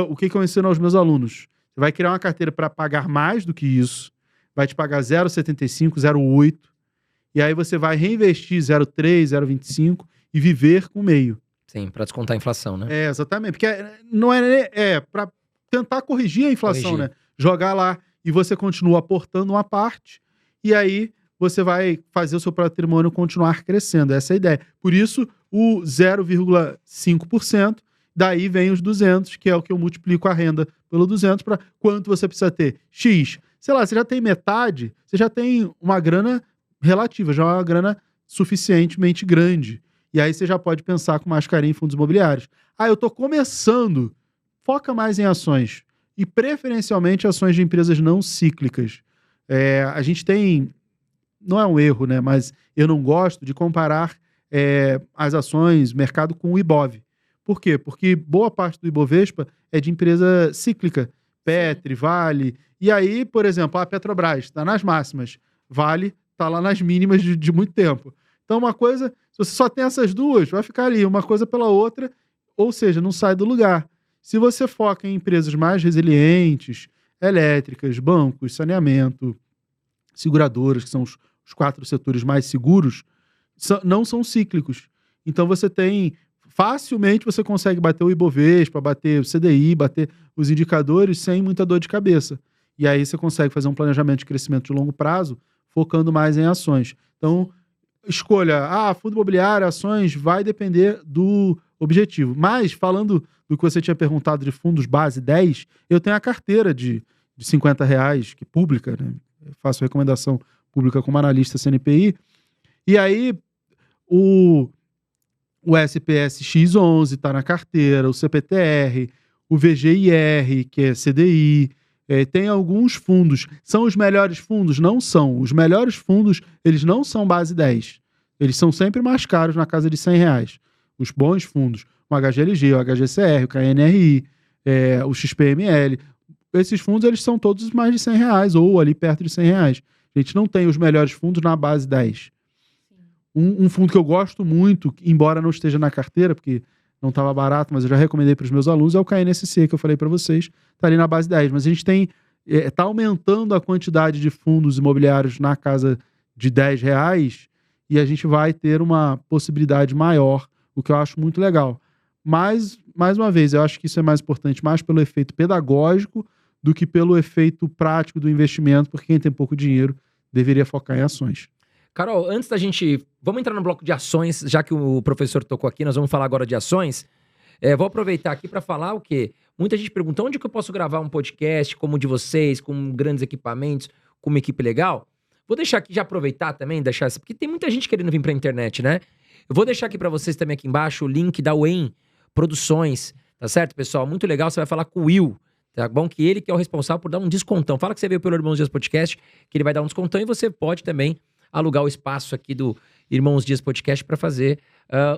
o que eu ensino aos meus alunos? Você vai criar uma carteira para pagar mais do que isso, vai te pagar 0,75, 0,8, e aí você vai reinvestir 0,3, 0,25 e viver com meio. Sim, para descontar a inflação, né? Exatamente. Porque não para tentar corrigir a inflação, né? Jogar lá e você continua aportando uma parte e aí você vai fazer o seu patrimônio continuar crescendo. Essa é a ideia. Por isso, o 0,5%, daí vem os 200, que é o que eu multiplico a renda pelo 200 para quanto você precisa ter. X. Sei lá, você já tem metade, você já tem uma grana relativa, já é uma grana suficientemente grande. E aí você já pode pensar com mais carinho em fundos imobiliários. Eu tô começando. Foca mais em ações. E preferencialmente ações de empresas não cíclicas. A gente tem... Não é um erro, né? Mas eu não gosto de comparar as ações, mercado com o Ibov. Por quê? Porque boa parte do Ibovespa é de empresa cíclica. Petri, Vale. E aí, por exemplo, a Petrobras está nas máximas. Vale está lá nas mínimas de muito tempo. Então, uma coisa, se você só tem essas duas, vai ficar ali, uma coisa pela outra, ou seja, não sai do lugar. Se você foca em empresas mais resilientes, elétricas, bancos, saneamento, seguradoras, que são os 4 setores mais seguros, não são cíclicos. Então facilmente você consegue bater o Ibovespa, bater o CDI, bater os indicadores sem muita dor de cabeça. E aí você consegue fazer um planejamento de crescimento de longo prazo, focando mais em ações. Então, escolha, fundo imobiliário, ações, vai depender do objetivo. Mas, falando do que você tinha perguntado de fundos base 10, eu tenho a carteira de R$50, que pública, né? Eu faço recomendação pública como analista CNPI. E aí, o SPS X11 está na carteira, o CPTR, o VGIR, que é CDI. Tem alguns fundos. São os melhores fundos? Não são. Os melhores fundos, eles não são base 10. Eles são sempre mais caros, na casa de R$100. Os bons fundos, o HGLG, o HGCR, o KNRI, o XPML, esses fundos, eles são todos mais de R$100 ou ali perto de R$100. A gente não tem os melhores fundos na base 10. Um fundo que eu gosto muito, embora não esteja na carteira, porque não estava barato, mas eu já recomendei para os meus alunos, é o KNSC, que eu falei para vocês, está ali na base 10. Mas a gente está aumentando a quantidade de fundos imobiliários na casa de R$10 e a gente vai ter uma possibilidade maior, o que eu acho muito legal. Mas, mais uma vez, eu acho que isso é mais importante mais pelo efeito pedagógico do que pelo efeito prático do investimento, porque quem tem pouco dinheiro deveria focar em ações. Carol, antes da gente... Vamos entrar no bloco de ações, já que o professor tocou aqui, nós vamos falar agora de ações. Vou aproveitar aqui para falar o quê? Muita gente pergunta onde que eu posso gravar um podcast como o de vocês, com grandes equipamentos, com uma equipe legal. Vou deixar aqui, já aproveitar também, porque tem muita gente querendo vir para a internet, né? Eu vou deixar aqui para vocês também aqui embaixo o link da UEM Produções, tá certo, pessoal? Muito legal, você vai falar com o Will, tá bom? Que ele que é o responsável por dar um descontão. Fala que você veio pelo Irmãos Dias Podcast, que ele vai dar um descontão e você pode também alugar o espaço aqui do Irmãos Dias Podcast para fazer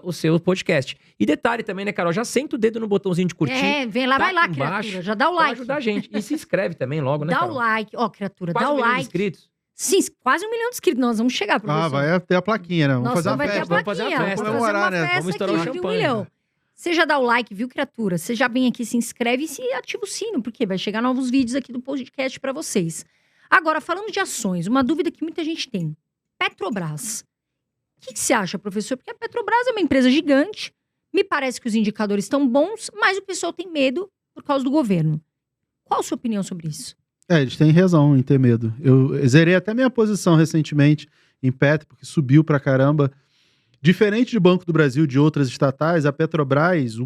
o seu podcast. E detalhe também, né, Carol? Já senta o dedo no botãozinho de curtir. Vem lá, vai lá, criatura. Já dá o like. Pra ajudar a gente. E se inscreve também logo, né, Dá Carol? o like. Criatura, Quase dá o 1 milhão de like. inscritos. Sim, quase 1 milhão de inscritos. Nós vamos chegar, professor. Vai ter a plaquinha, né? Vamos Nós fazer uma vai ter a festa. Vamos fazer a plaquinha. festa. Vamos fazer uma Né? festa Vamos estourar aqui o de 1 champanhe. milhão. Você já dá o like, viu, criatura? Você já vem aqui, se inscreve e ativa o sino, porque vai chegar novos vídeos aqui do podcast para vocês. Agora, falando de ações, uma dúvida que muita gente tem. Petrobras. O que você acha, professor? Porque a Petrobras é uma empresa gigante, me parece que os indicadores estão bons, mas o pessoal tem medo por causa do governo. Qual a sua opinião sobre isso? Eles têm razão em ter medo. Eu zerei até minha posição recentemente em Petro, porque subiu pra caramba. Diferente de Banco do Brasil e de outras estatais, a Petrobras,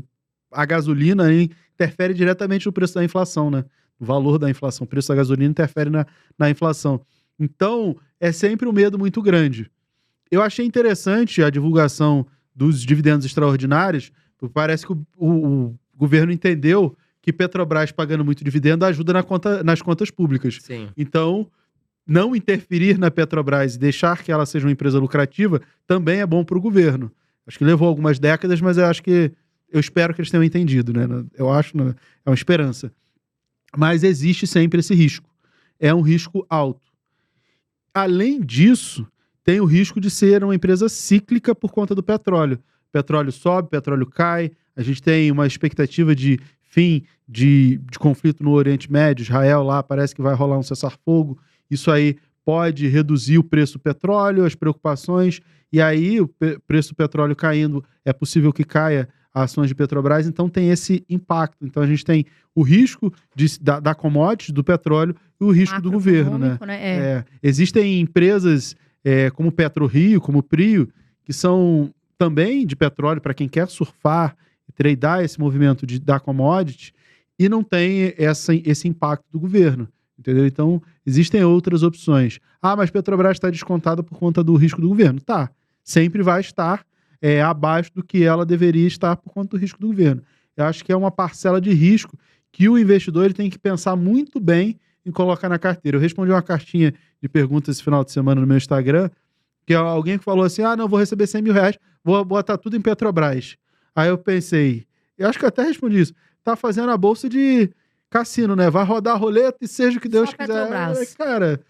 a gasolina interfere diretamente no preço da inflação, né? O valor da inflação. O preço da gasolina interfere na inflação. Então, é sempre um medo muito grande. Eu achei interessante a divulgação dos dividendos extraordinários, porque parece que o governo entendeu que Petrobras pagando muito dividendo ajuda nas contas públicas. Sim. Então, não interferir na Petrobras e deixar que ela seja uma empresa lucrativa também é bom para o governo. Acho que levou algumas décadas, mas eu espero que eles tenham entendido, né? Eu acho, né? É uma esperança. Mas existe sempre esse risco. É um risco alto. Além disso, tem o risco de ser uma empresa cíclica por conta do petróleo. Petróleo sobe, petróleo cai. A gente tem uma expectativa de fim de conflito no Oriente Médio. Israel lá parece que vai rolar um cessar-fogo. Isso aí pode reduzir o preço do petróleo, as preocupações. E aí, o preço do petróleo caindo, é possível que caia as ações de Petrobras. Então, tem esse impacto. Então, a gente tem o risco da commodity, do petróleo, e o risco do governo, né? Existem empresas como PetroRio, como Prio, que são também de petróleo, para quem quer surfar e tradear esse movimento da commodity, e não tem esse impacto do governo, entendeu? Então, existem outras opções. Mas Petrobras está descontada por conta do risco do governo. Tá, sempre vai estar abaixo do que ela deveria estar por conta do risco do governo. Eu acho que é uma parcela de risco que o investidor ele tem que pensar muito bem em colocar na carteira. Eu respondi uma cartinha de perguntas esse final de semana no meu Instagram, que é alguém que falou assim, não, vou receber 100 mil reais, vou botar tudo em Petrobras. Aí eu pensei, eu acho que eu até respondi isso, tá fazendo a bolsa de cassino, né? Vai rodar a roleta e seja o que Deus quiser. Petrobras. Cara,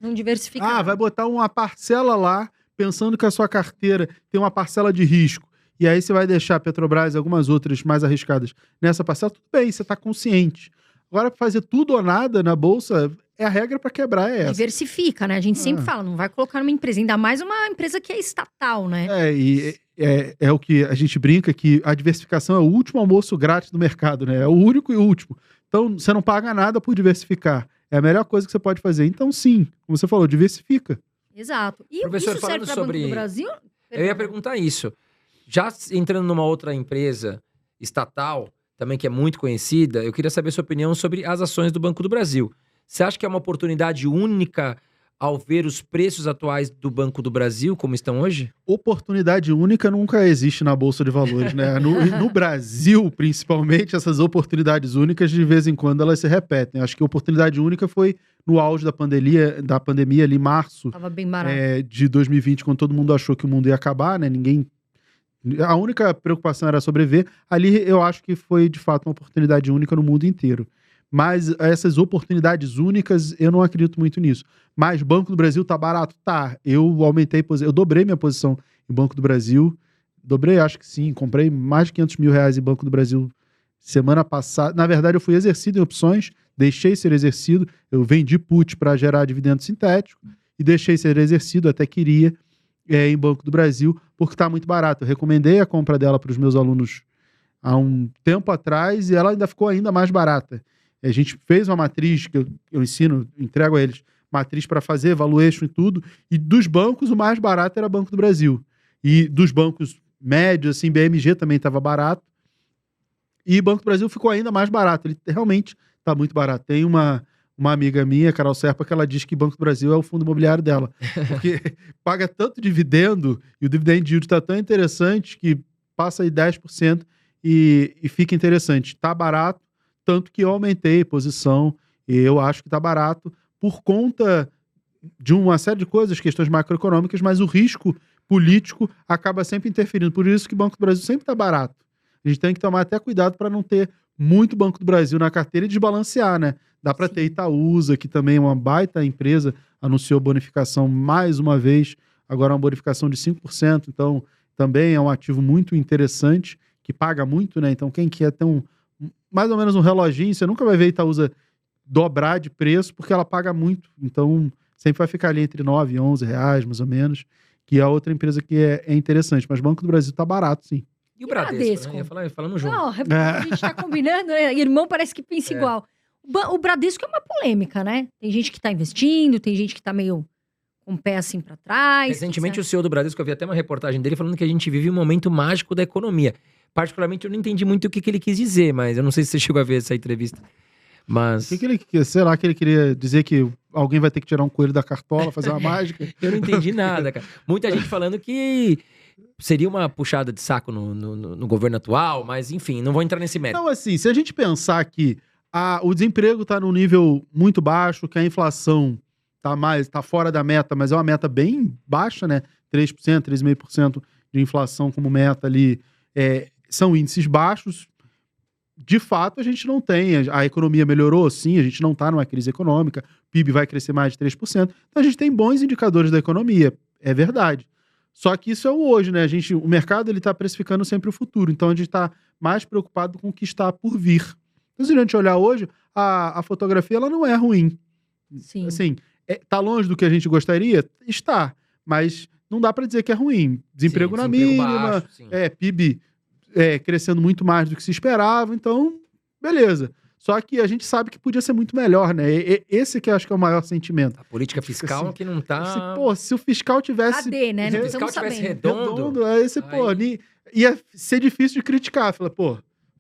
não diversificar. vai botar uma parcela lá, pensando que a sua carteira tem uma parcela de risco, e aí você vai deixar a Petrobras e algumas outras mais arriscadas nessa parcela, tudo bem, você está consciente. Agora, fazer tudo ou nada na bolsa a regra para quebrar é essa. Diversifica, né? A gente sempre fala, não vai colocar numa empresa, ainda mais uma empresa que é estatal, né? É o que a gente brinca, que a diversificação é o último almoço grátis do mercado, né? É o único e último. Então, você não paga nada por diversificar. É a melhor coisa que você pode fazer. Então, sim, como você falou, diversifica. Exato. E Professor, isso falando serve para sobre- Banco do Brasil? Eu ia perguntar isso. Já entrando numa outra empresa estatal, também que é muito conhecida, eu queria saber sua opinião sobre as ações do Banco do Brasil. Você acha que é uma oportunidade única ao ver os preços atuais do Banco do Brasil, como estão hoje? Oportunidade única nunca existe na Bolsa de Valores, né? No Brasil, principalmente, essas oportunidades únicas, de vez em quando, elas se repetem. Acho que a oportunidade única foi no auge da pandemia ali em março Tava bem barato. de 2020, quando todo mundo achou que o mundo ia acabar, né? A única preocupação era sobreviver. Ali eu acho que foi, de fato, uma oportunidade única no mundo inteiro. Mas essas oportunidades únicas, eu não acredito muito nisso. Mas Banco do Brasil tá barato? Tá. Eu dobrei minha posição em Banco do Brasil. Dobrei, acho que sim. Comprei mais de R$500 mil em Banco do Brasil semana passada. Na verdade, eu fui exercido em opções, deixei ser exercido. Eu vendi put para gerar dividendo sintético e deixei ser exercido, até queria, em Banco do Brasil, porque tá muito barato. Eu recomendei a compra dela para os meus alunos há um tempo atrás e ela ainda ficou ainda mais barata. A gente fez uma matriz que eu ensino, entrego a eles, matriz para fazer, valuation e tudo, e dos bancos o mais barato era Banco do Brasil. E dos bancos médios, assim, BMG também estava barato, e Banco do Brasil ficou ainda mais barato. Ele realmente está muito barato. Tem uma amiga minha, Carol Serpa, que ela diz que Banco do Brasil é o fundo imobiliário dela, porque paga tanto dividendo, e o dividend yield está tão interessante que passa aí 10% e fica interessante. Está barato, tanto que eu aumentei posição e eu acho que está barato por conta de uma série de coisas, questões macroeconômicas, mas o risco político acaba sempre interferindo. Por isso que o Banco do Brasil sempre está barato. A gente tem que tomar até cuidado para não ter muito Banco do Brasil na carteira e desbalancear, né? Dá para ter Itaúsa, que também é uma baita empresa, anunciou bonificação mais uma vez, agora uma bonificação de 5%, então também é um ativo muito interessante, que paga muito, né? Então quem quer ter mais ou menos um reloginho, você nunca vai ver Itaúsa dobrar de preço, porque ela paga muito. Então, sempre vai ficar ali entre 9 e 11 reais, mais ou menos, que é outra empresa que é interessante. Mas Banco do Brasil tá barato, sim. E o Bradesco, né? Falamos junto. Não, a gente tá combinando, né? Irmão parece que pensa igual. O Bradesco é uma polêmica, né? Tem gente que tá investindo, tem gente que tá meio com o pé assim pra trás. Recentemente, o CEO do Bradesco, eu vi até uma reportagem dele falando que a gente vive um momento mágico da economia. Particularmente, eu não entendi muito o que ele quis dizer, mas eu não sei se você chegou a ver essa entrevista. Mas... O que ele, sei lá, que ele queria dizer que alguém vai ter que tirar um coelho da cartola, fazer uma mágica? Eu não entendi nada, cara. Muita gente falando que seria uma puxada de saco no governo atual, mas enfim, não vou entrar nesse mérito. Não, assim, se a gente pensar que o desemprego tá num nível muito baixo, que a inflação tá fora da meta, mas é uma meta bem baixa, né? 3%, 3,5% de inflação como meta ali, são índices baixos. De fato, a gente não tem. A economia melhorou, sim, a gente não está numa crise econômica, o PIB vai crescer mais de 3%. Então a gente tem bons indicadores da economia, é verdade. Só que isso é o hoje, né? O mercado está precificando sempre o futuro, então a gente está mais preocupado com o que está por vir. Então, se a gente olhar hoje, a fotografia ela não é ruim. Sim. Assim, tá longe do que a gente gostaria? Está, mas não dá para dizer que é ruim. Desemprego na mínima, baixo, PIB crescendo muito mais do que se esperava, então, beleza. Só que a gente sabe que podia ser muito melhor, né? Esse que eu acho que é o maior sentimento. A política fiscal assim, que não tá... Se o fiscal tivesse... Cadê, né? Não Se o fiscal estamos tivesse sabendo. redondo... ia ser difícil de criticar. Fala,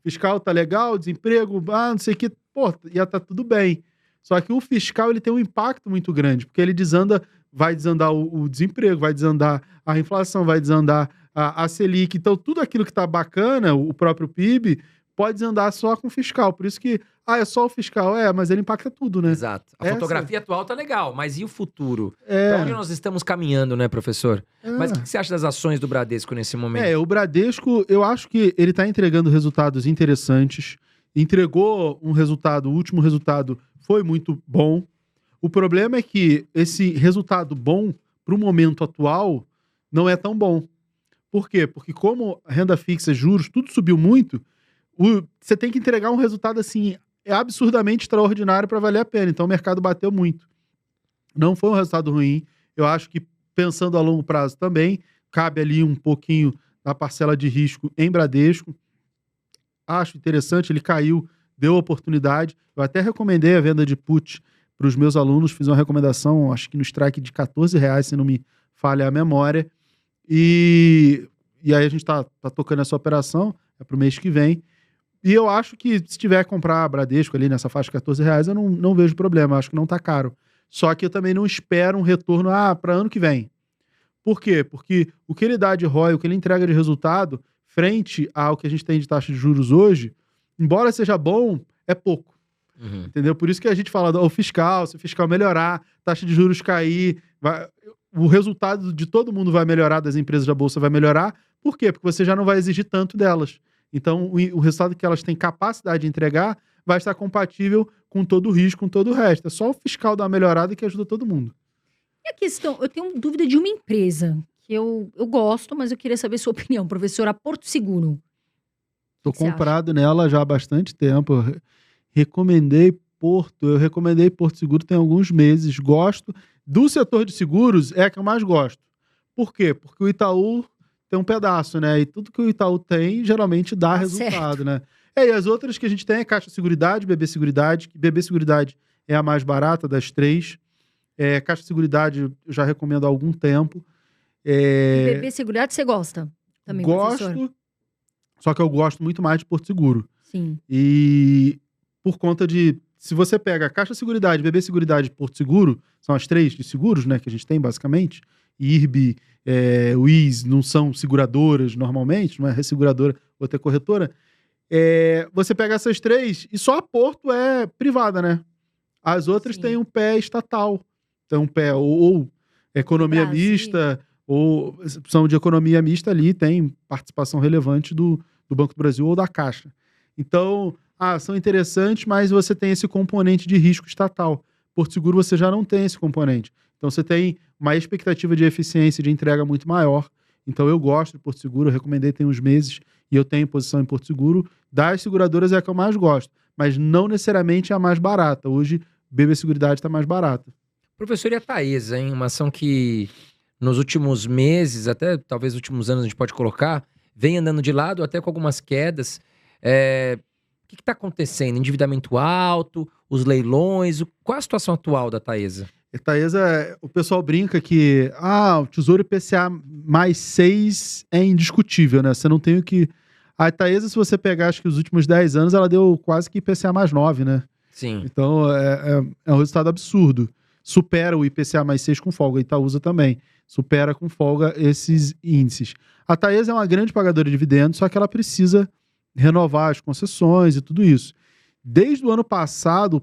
fiscal tá legal, desemprego, não sei o que, ia tá tudo bem. Só que o fiscal, ele tem um impacto muito grande, porque ele vai desandar o desemprego, vai desandar a inflação, vai desandar a Selic. Então, tudo aquilo que tá bacana, o próprio PIB, pode desandar só com o fiscal. Por isso que, é só o fiscal, mas ele impacta tudo, né? Exato. A fotografia atual tá legal, mas e o futuro? Pra onde nós estamos caminhando, né, professor? Mas o que você acha das ações do Bradesco nesse momento? O Bradesco, eu acho que ele tá entregando resultados interessantes. Entregou um resultado, o último resultado foi muito bom. O problema é que esse resultado bom, pro momento atual, não é tão bom. Por quê? Porque como renda fixa, juros, tudo subiu muito, você tem que entregar um resultado assim é absurdamente extraordinário para valer a pena. Então o mercado bateu muito. Não foi um resultado ruim. Eu acho que, pensando a longo prazo também, cabe ali um pouquinho da parcela de risco em Bradesco. Acho interessante, ele caiu, deu oportunidade. Eu até recomendei a venda de put para os meus alunos, fiz uma recomendação, acho que no strike de R$14, se não me falha a memória. E aí a gente tá tocando essa operação, é para o mês que vem. E eu acho que se tiver que comprar Bradesco ali nessa faixa de R$14, eu não vejo problema, acho que não tá caro. Só que eu também não espero um retorno para ano que vem. Por quê? Porque o que ele dá de ROI, o que ele entrega de resultado, frente ao que a gente tem de taxa de juros hoje, embora seja bom, é pouco. Entendeu? Por isso que a gente fala do fiscal, se o fiscal melhorar, taxa de juros cair, o resultado de todo mundo vai melhorar, das empresas da Bolsa vai melhorar. Por quê? Porque você já não vai exigir tanto delas. Então, o resultado que elas têm capacidade de entregar vai estar compatível com todo o risco, com todo o resto. É só o fiscal dar uma melhorada que ajuda todo mundo. E a questão, eu tenho dúvida de uma empresa que eu gosto, mas eu queria saber sua opinião, professora, Porto Seguro. Tô O que você comprado nela já há bastante tempo. Eu recomendei Porto Seguro tem alguns meses. Gosto. Do setor de seguros é a que eu mais gosto. Por quê? Porque o Itaú tem um pedaço, né? E tudo que o Itaú tem, geralmente dá resultado, né? E as outras que a gente tem é Caixa Seguridade, BB Seguridade. BB Seguridade é a mais barata das três. Caixa Seguridade eu já recomendo há algum tempo. E BB Seguridade você gosta também, professor? Gosto, só que eu gosto muito mais de Porto Seguro. Sim. E por conta de... Se você pega Caixa Seguridade, BB Seguridade e Porto Seguro, são as três de seguros, né, que a gente tem basicamente. IRB, WIS não são seguradoras normalmente, não é resseguradora, outra é corretora. Você pega essas três e só a Porto é privada, né? As outras têm um pé estatal. Tem um pé ou economia mista, ou são de economia mista ali, tem participação relevante do Banco do Brasil ou da Caixa. Então, são interessantes, mas você tem esse componente de risco estatal. Porto Seguro você já não tem esse componente. Então você tem uma expectativa de eficiência de entrega muito maior. Então eu gosto de Porto Seguro, eu recomendei tem uns meses e eu tenho posição em Porto Seguro. Das seguradoras é a que eu mais gosto, mas não necessariamente é a mais barata. Hoje, BB Seguridade está mais barata. Professor, e a Taesa, hein? Uma ação que nos últimos meses, até talvez últimos anos a gente pode colocar, vem andando de lado, até com algumas quedas. O que está acontecendo? Endividamento alto, os leilões, qual a situação atual da Taesa? A Taesa, o pessoal brinca que o Tesouro IPCA mais 6 é indiscutível, né? Você não tem o que... A Taesa, se você pegar, acho que os últimos 10 anos, ela deu quase que IPCA mais 9, né? Sim. Então, é um resultado absurdo. Supera o IPCA mais 6 com folga. A Itaúsa também supera com folga esses índices. A Taesa é uma grande pagadora de dividendos, só que ela precisa renovar as concessões e tudo isso. Desde o ano passado,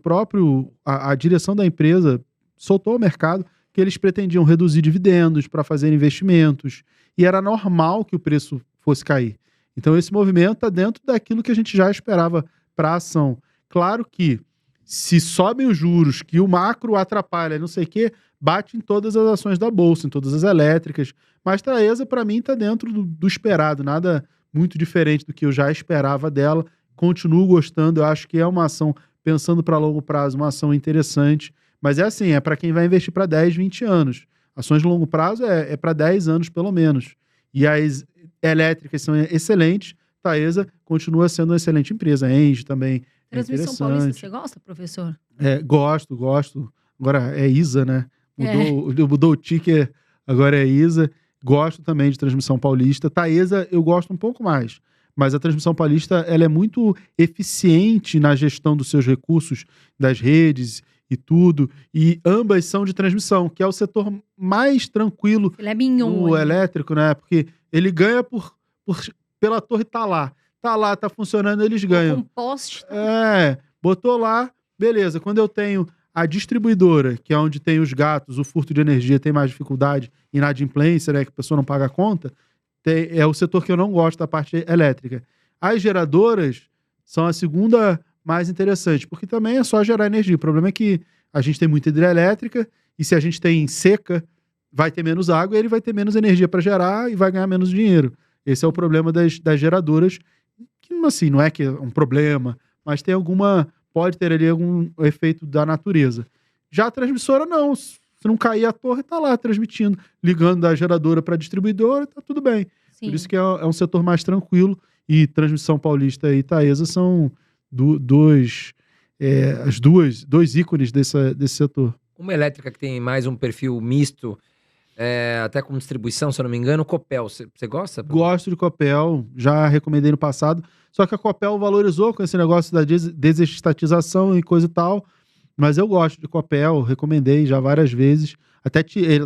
a direção da empresa soltou ao mercado que eles pretendiam reduzir dividendos para fazer investimentos, e era normal que o preço fosse cair. Então esse movimento está dentro daquilo que a gente já esperava para a ação. Claro que se sobem os juros, que o macro atrapalha, não sei o quê, bate em todas as ações da Bolsa, em todas as elétricas, mas Taesa para mim está dentro do esperado, nada muito diferente do que eu já esperava dela. Continuo gostando, eu acho que é uma ação, pensando para longo prazo, uma ação interessante. Mas é para quem vai investir para 10, 20 anos. Ações de longo prazo é para 10 anos, pelo menos. E as elétricas são excelentes. Taesa continua sendo uma excelente empresa. Engie também é Transmissão Paulista, você gosta, professor? Gosto. Agora é ISA, né? Mudou o ticker, agora é ISA. Gosto também de Transmissão Paulista. Taesa eu gosto um pouco mais. Mas a Transmissão Paulista ela é muito eficiente na gestão dos seus recursos, das redes e tudo, e ambas são de transmissão, que é o setor mais tranquilo do elétrico, né? Porque ele ganha pela torre tá lá, tá funcionando, eles ganham. Com poste. Botou lá, beleza. Quando eu tenho a distribuidora, que é onde tem os gatos, o furto de energia tem mais dificuldade, inadimplência, né? Que a pessoa não paga a conta, é o setor que eu não gosto da parte elétrica. As geradoras são a segunda mais interessante, porque também é só gerar energia. O problema é que a gente tem muita hidrelétrica e se a gente tem seca, vai ter menos água e ele vai ter menos energia para gerar e vai ganhar menos dinheiro. Esse é o problema das geradoras, que assim, não é que é um problema, mas tem alguma pode ter ali algum efeito da natureza. Já a transmissora, não. Se não cair a torre, tá lá transmitindo, ligando da geradora para a distribuidora, tá tudo bem. Sim. Por isso que é um setor mais tranquilo. E Transmissão Paulista e Taesa são dois ícones desse setor. Uma elétrica que tem mais um perfil misto, até com distribuição, se eu não me engano, Copel. Você gosta? Gosto de Copel, já recomendei no passado. Só que a Copel valorizou com esse negócio da desestatização e coisa e tal. Mas eu gosto de Copel, recomendei já várias vezes. Até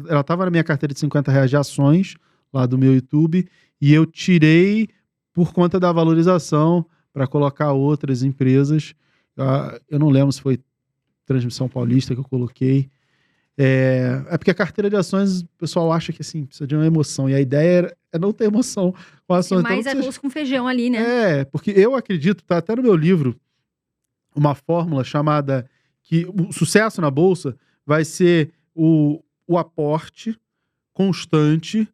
ela estava na minha carteira de R$50 de ações, lá do meu YouTube, e eu tirei por conta da valorização para colocar outras empresas. Eu não lembro se foi Transmissão Paulista que eu coloquei. É porque a carteira de ações, o pessoal acha que assim, precisa de uma emoção. E a ideia é não ter emoção com ações. Mais então, arroz com feijão ali, né? porque eu acredito, tá até no meu livro, uma fórmula chamada que o sucesso na Bolsa vai ser o aporte constante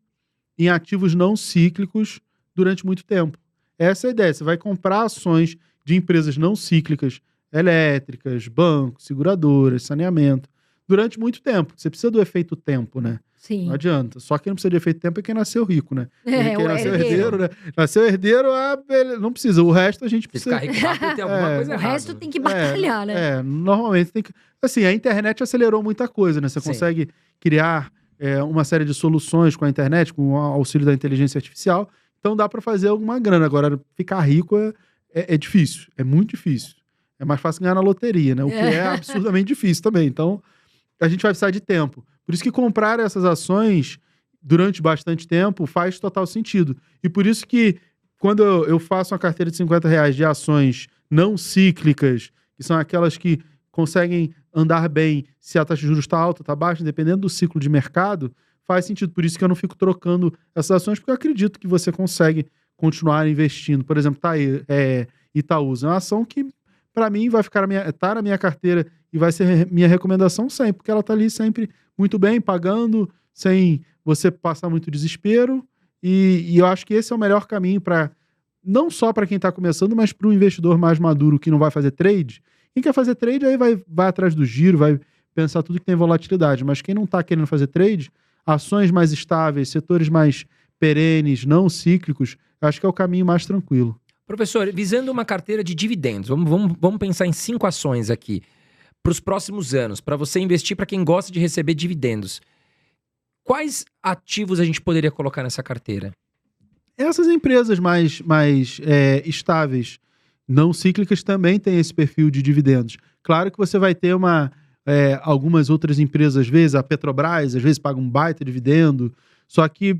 em ativos não cíclicos durante muito tempo. Essa é a ideia. Você vai comprar ações de empresas não cíclicas, elétricas, bancos, seguradoras, saneamento, durante muito tempo. Você precisa do efeito tempo, né? Sim. Não adianta. Só quem não precisa de efeito tempo é quem nasceu rico, né? Quem O nasceu herdeiro. herdeiro, né? Nasceu herdeiro, não precisa. O resto a gente Se precisa. ficar rico rápido, tem alguma coisa O errada. resto tem que batalhar, né? Normalmente tem que... Assim, a internet acelerou muita coisa, né? Você Sim. consegue criar uma série de soluções com a internet, com o auxílio da inteligência artificial. Então dá para fazer alguma grana. Agora, ficar rico é difícil. É muito difícil. É mais fácil ganhar na loteria, né? O que é absurdamente difícil também. Então, a gente vai precisar de tempo. Por isso que comprar essas ações durante bastante tempo faz total sentido. E por isso que, quando eu faço uma carteira de R$50 de ações não cíclicas, que são aquelas que conseguem andar bem se a taxa de juros está alta, está baixa, dependendo do ciclo de mercado, faz sentido. Por isso que eu não fico trocando essas ações, porque eu acredito que você consegue continuar investindo. Por exemplo, Itaúsa é uma ação que, para mim, vai ficar na minha carteira e vai ser minha recomendação sempre, porque ela está ali sempre muito bem, pagando, sem você passar muito desespero. E eu acho que esse é o melhor caminho para, não só para quem está começando, mas para o investidor mais maduro que não vai fazer trade. Quem quer fazer trade aí vai atrás do giro, vai pensar tudo que tem volatilidade. Mas quem não está querendo fazer trade, ações mais estáveis, setores mais perenes, não cíclicos, acho que é o caminho mais tranquilo. Professor, visando uma carteira de dividendos, vamos pensar em 5 ações aqui para os próximos anos, para você investir para quem gosta de receber dividendos. Quais ativos a gente poderia colocar nessa carteira? Essas empresas mais estáveis, não cíclicas, também têm esse perfil de dividendos. Claro que você vai ter algumas outras empresas, às vezes, a Petrobras, às vezes paga um baita dividendo, só que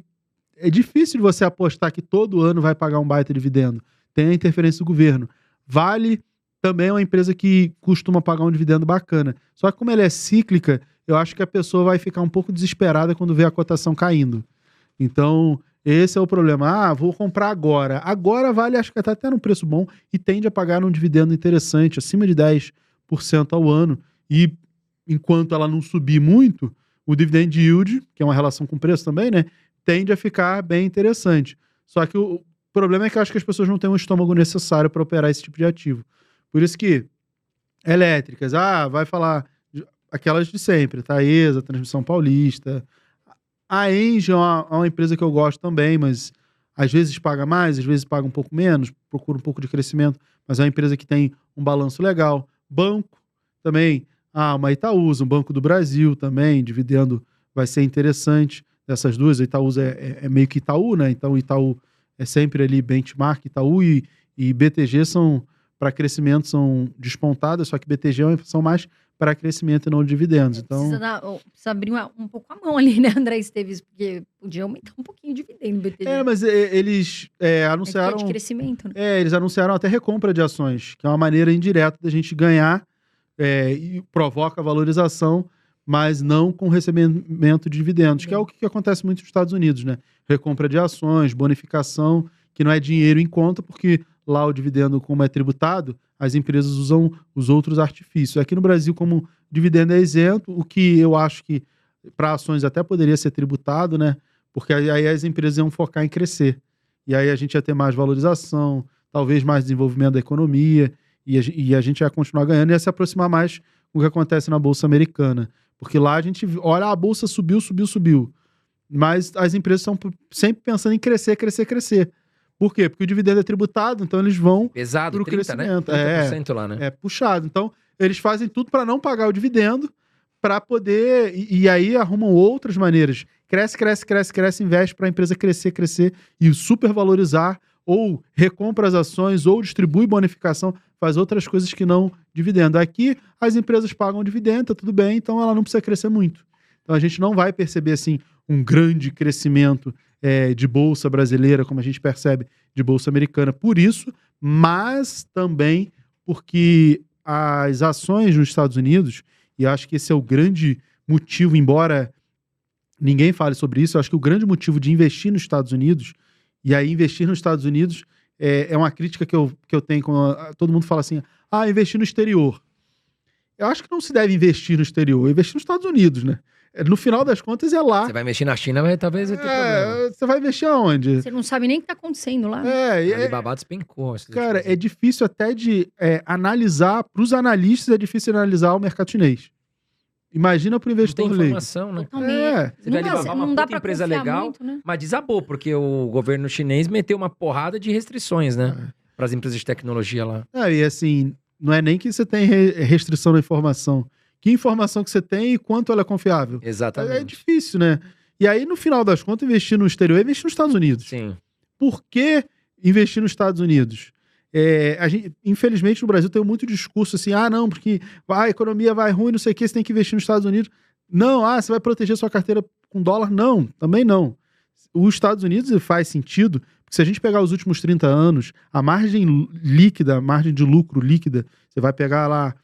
é difícil você apostar que todo ano vai pagar um baita dividendo. Tem a interferência do governo. Vale também é uma empresa que costuma pagar um dividendo bacana. Só que como ela é cíclica, eu acho que a pessoa vai ficar um pouco desesperada quando vê a cotação caindo. Então, esse é o problema. Vou comprar agora. Agora vale, acho que até num preço bom e tende a pagar um dividendo interessante, acima de 10% ao ano. E enquanto ela não subir muito, o dividend yield, que é uma relação com o preço também, né, tende a ficar bem interessante. Só que o problema é que eu acho que as pessoas não têm um estômago necessário para operar esse tipo de ativo. Por isso que elétricas, vai falar aquelas de sempre, Taesa, Transmissão Paulista. A Engie é uma empresa que eu gosto também, mas às vezes paga mais, às vezes paga um pouco menos, procura um pouco de crescimento, mas é uma empresa que tem um balanço legal. Banco também, uma Itaúsa, um Banco do Brasil também, dividendo vai ser interessante. Dessas duas, a Itaúsa é meio que Itaú, né? Então Itaú é sempre ali benchmark, Itaú e BTG são para crescimento, são despontadas, só que BTG são mais para crescimento e não dividendos. Então, precisa abrir um pouco a mão ali, né, André Esteves? Porque podia aumentar um pouquinho o dividendo do BTG. Mas eles anunciaram... É de crescimento, né? Eles anunciaram até recompra de ações, que é uma maneira indireta da gente ganhar e provoca valorização, mas não com recebimento de dividendos, que é o que acontece muito nos Estados Unidos, né? Recompra de ações, bonificação, que não é dinheiro em conta, porque lá o dividendo, como é tributado, as empresas usam os outros artifícios. Aqui no Brasil, como dividendo é isento, o que eu acho que para ações até poderia ser tributado, né? Porque aí as empresas iam focar em crescer. E aí a gente ia ter mais valorização, talvez mais desenvolvimento da economia, E a gente vai continuar ganhando e ia se aproximar mais do que acontece na Bolsa Americana. Porque lá a gente olha, a Bolsa subiu. Mas as empresas estão sempre pensando em crescer. Por quê? Porque o dividendo é tributado, então eles vão Pesado, pro 30, né? crescimento. 30% lá, né? É puxado. Então, eles fazem tudo para não pagar o dividendo, para poder... E aí arrumam outras maneiras. Cresce, investe para a empresa crescer e supervalorizar, ou recompra as ações, ou distribui bonificação, faz outras coisas que não dividendo. Aqui, as empresas pagam dividendo, tá tudo bem, então ela não precisa crescer muito. Então, a gente não vai perceber, assim, um grande crescimento de bolsa brasileira, como a gente percebe de bolsa americana. Por isso, mas também porque as ações nos Estados Unidos, e acho que esse é o grande motivo, embora ninguém fale sobre isso, eu acho que o grande motivo de investir nos Estados Unidos, e aí investir nos Estados Unidos é uma crítica que eu tenho quando todo mundo fala assim, investir no exterior. Eu acho que não se deve investir no exterior, investir nos Estados Unidos, né? No final das contas é lá. Você vai investir na China, talvez vai ter problema. Você vai investir aonde? Você não sabe nem o que tá acontecendo lá. A Alibaba despencou. Cara, é difícil até de analisar, para os analistas é difícil analisar o mercado chinês. Imagina para o investidor leigo. leigo. Informação, né? É. Você vai Alibaba, uma não dá puta pra empresa confiar legal, muito, né? mas desabou, porque o governo chinês meteu uma porrada de restrições, né? Para as empresas de tecnologia lá. E assim, não é nem que você tem restrição na informação. Que informação que você tem e quanto ela é confiável. Exatamente. É difícil, né? E aí, no final das contas, investir no exterior é investir nos Estados Unidos. Sim. Por que investir nos Estados Unidos? Infelizmente, no Brasil tem muito discurso assim, não, porque a economia vai ruim, não sei o que, você tem que investir nos Estados Unidos. Não, você vai proteger sua carteira com dólar? Não, também não. Os Estados Unidos faz sentido, porque se a gente pegar os últimos 30 anos, a margem líquida, a margem de lucro líquida, você vai pegar lá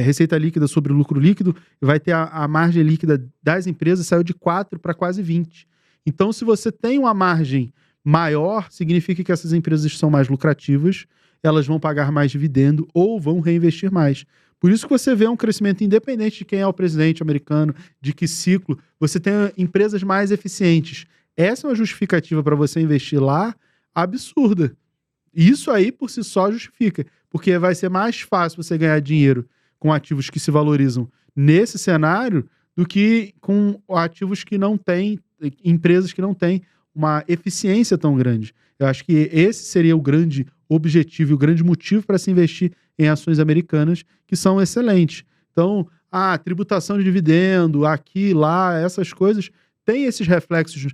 receita líquida sobre lucro líquido, e vai ter a margem líquida das empresas saiu de 4 para quase 20. Então, se você tem uma margem maior, significa que essas empresas são mais lucrativas, elas vão pagar mais dividendo ou vão reinvestir mais. Por isso que você vê um crescimento independente de quem é o presidente americano, de que ciclo, você tem empresas mais eficientes. Essa é uma justificativa para você investir lá absurda. Isso aí, por si só, justifica. Porque vai ser mais fácil você ganhar dinheiro com ativos que se valorizam nesse cenário do que com ativos que não têm, empresas que não têm uma eficiência tão grande. Eu acho que esse seria o grande objetivo e o grande motivo para se investir em ações americanas, que são excelentes. Então, tributação de dividendo, aqui, lá, essas coisas, tem esses reflexos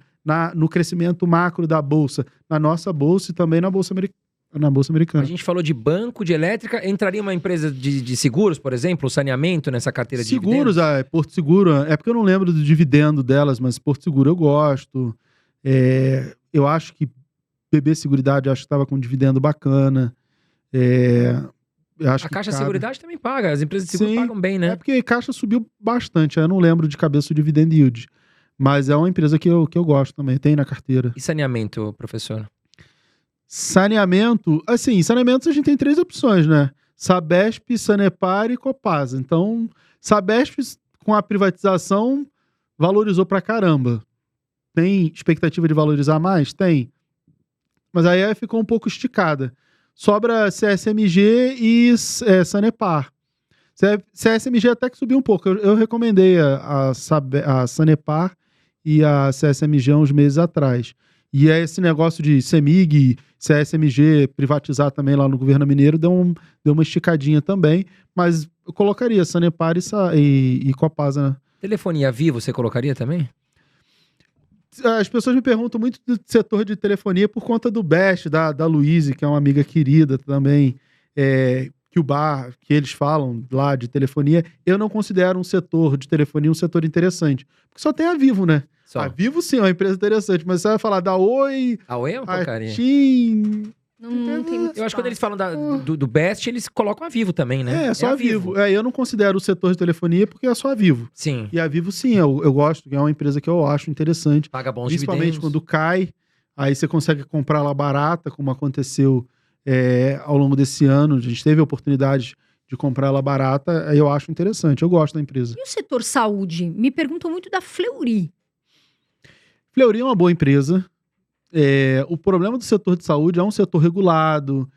no crescimento macro da Bolsa, na nossa Bolsa e também na Bolsa Americana. A gente falou de banco, de elétrica. Entraria uma empresa de seguros, por exemplo, o saneamento nessa carteira de seguros, dividendos? Porto Seguro. É porque eu não lembro do dividendo delas, mas Porto Seguro eu gosto. Eu acho que BB Seguridade, acho que estava com um dividendo bacana. Eu acho A que Caixa cabe. Seguridade também paga. As empresas de seguro Sim, pagam bem, né? É porque Caixa subiu bastante. Eu não lembro de cabeça o dividend yield. Mas é uma empresa que eu gosto também. Tem na carteira. E saneamento, professor? Saneamento, saneamento a gente tem 3 opções, né? Sabesp, Sanepar e Copasa. Então, Sabesp, com a privatização, valorizou pra caramba. Tem expectativa de valorizar mais? Tem. Mas aí ficou um pouco esticada. Sobra CSMG e Sanepar. CSMG até que subiu um pouco. Eu recomendei a Sanepar e a CSMG há uns meses atrás. E esse negócio de CEMIG, CSMG privatizar também lá no governo mineiro deu uma esticadinha também, mas eu colocaria Sanepar e Copasa, né? Telefonia Vivo, você colocaria também? As pessoas me perguntam muito do setor de telefonia por conta do Best, da Luíse, que é uma amiga querida também, que eles falam lá de telefonia. Eu não considero um setor de telefonia um setor interessante, porque só tem a Vivo, né? Só. A Vivo, sim, é uma empresa interessante, mas você vai falar da Oi, A Oi é uma porcaria. Não tem muito Eu acho que quando eles espaço. falam do Best, eles colocam a Vivo também, né? só a Vivo. Eu não considero o setor de telefonia porque é só a Vivo. Sim. E a Vivo, sim, eu gosto, é uma empresa que eu acho interessante. Paga bons Principalmente dividendos. quando cai, aí você consegue comprar lá barata, como aconteceu ao longo desse ano. A gente teve a oportunidade de comprar ela barata, aí eu acho interessante, eu gosto da empresa. E o setor saúde? Me perguntam muito da Fleury. Fleury é uma boa empresa. O problema do setor de saúde é um setor regulado,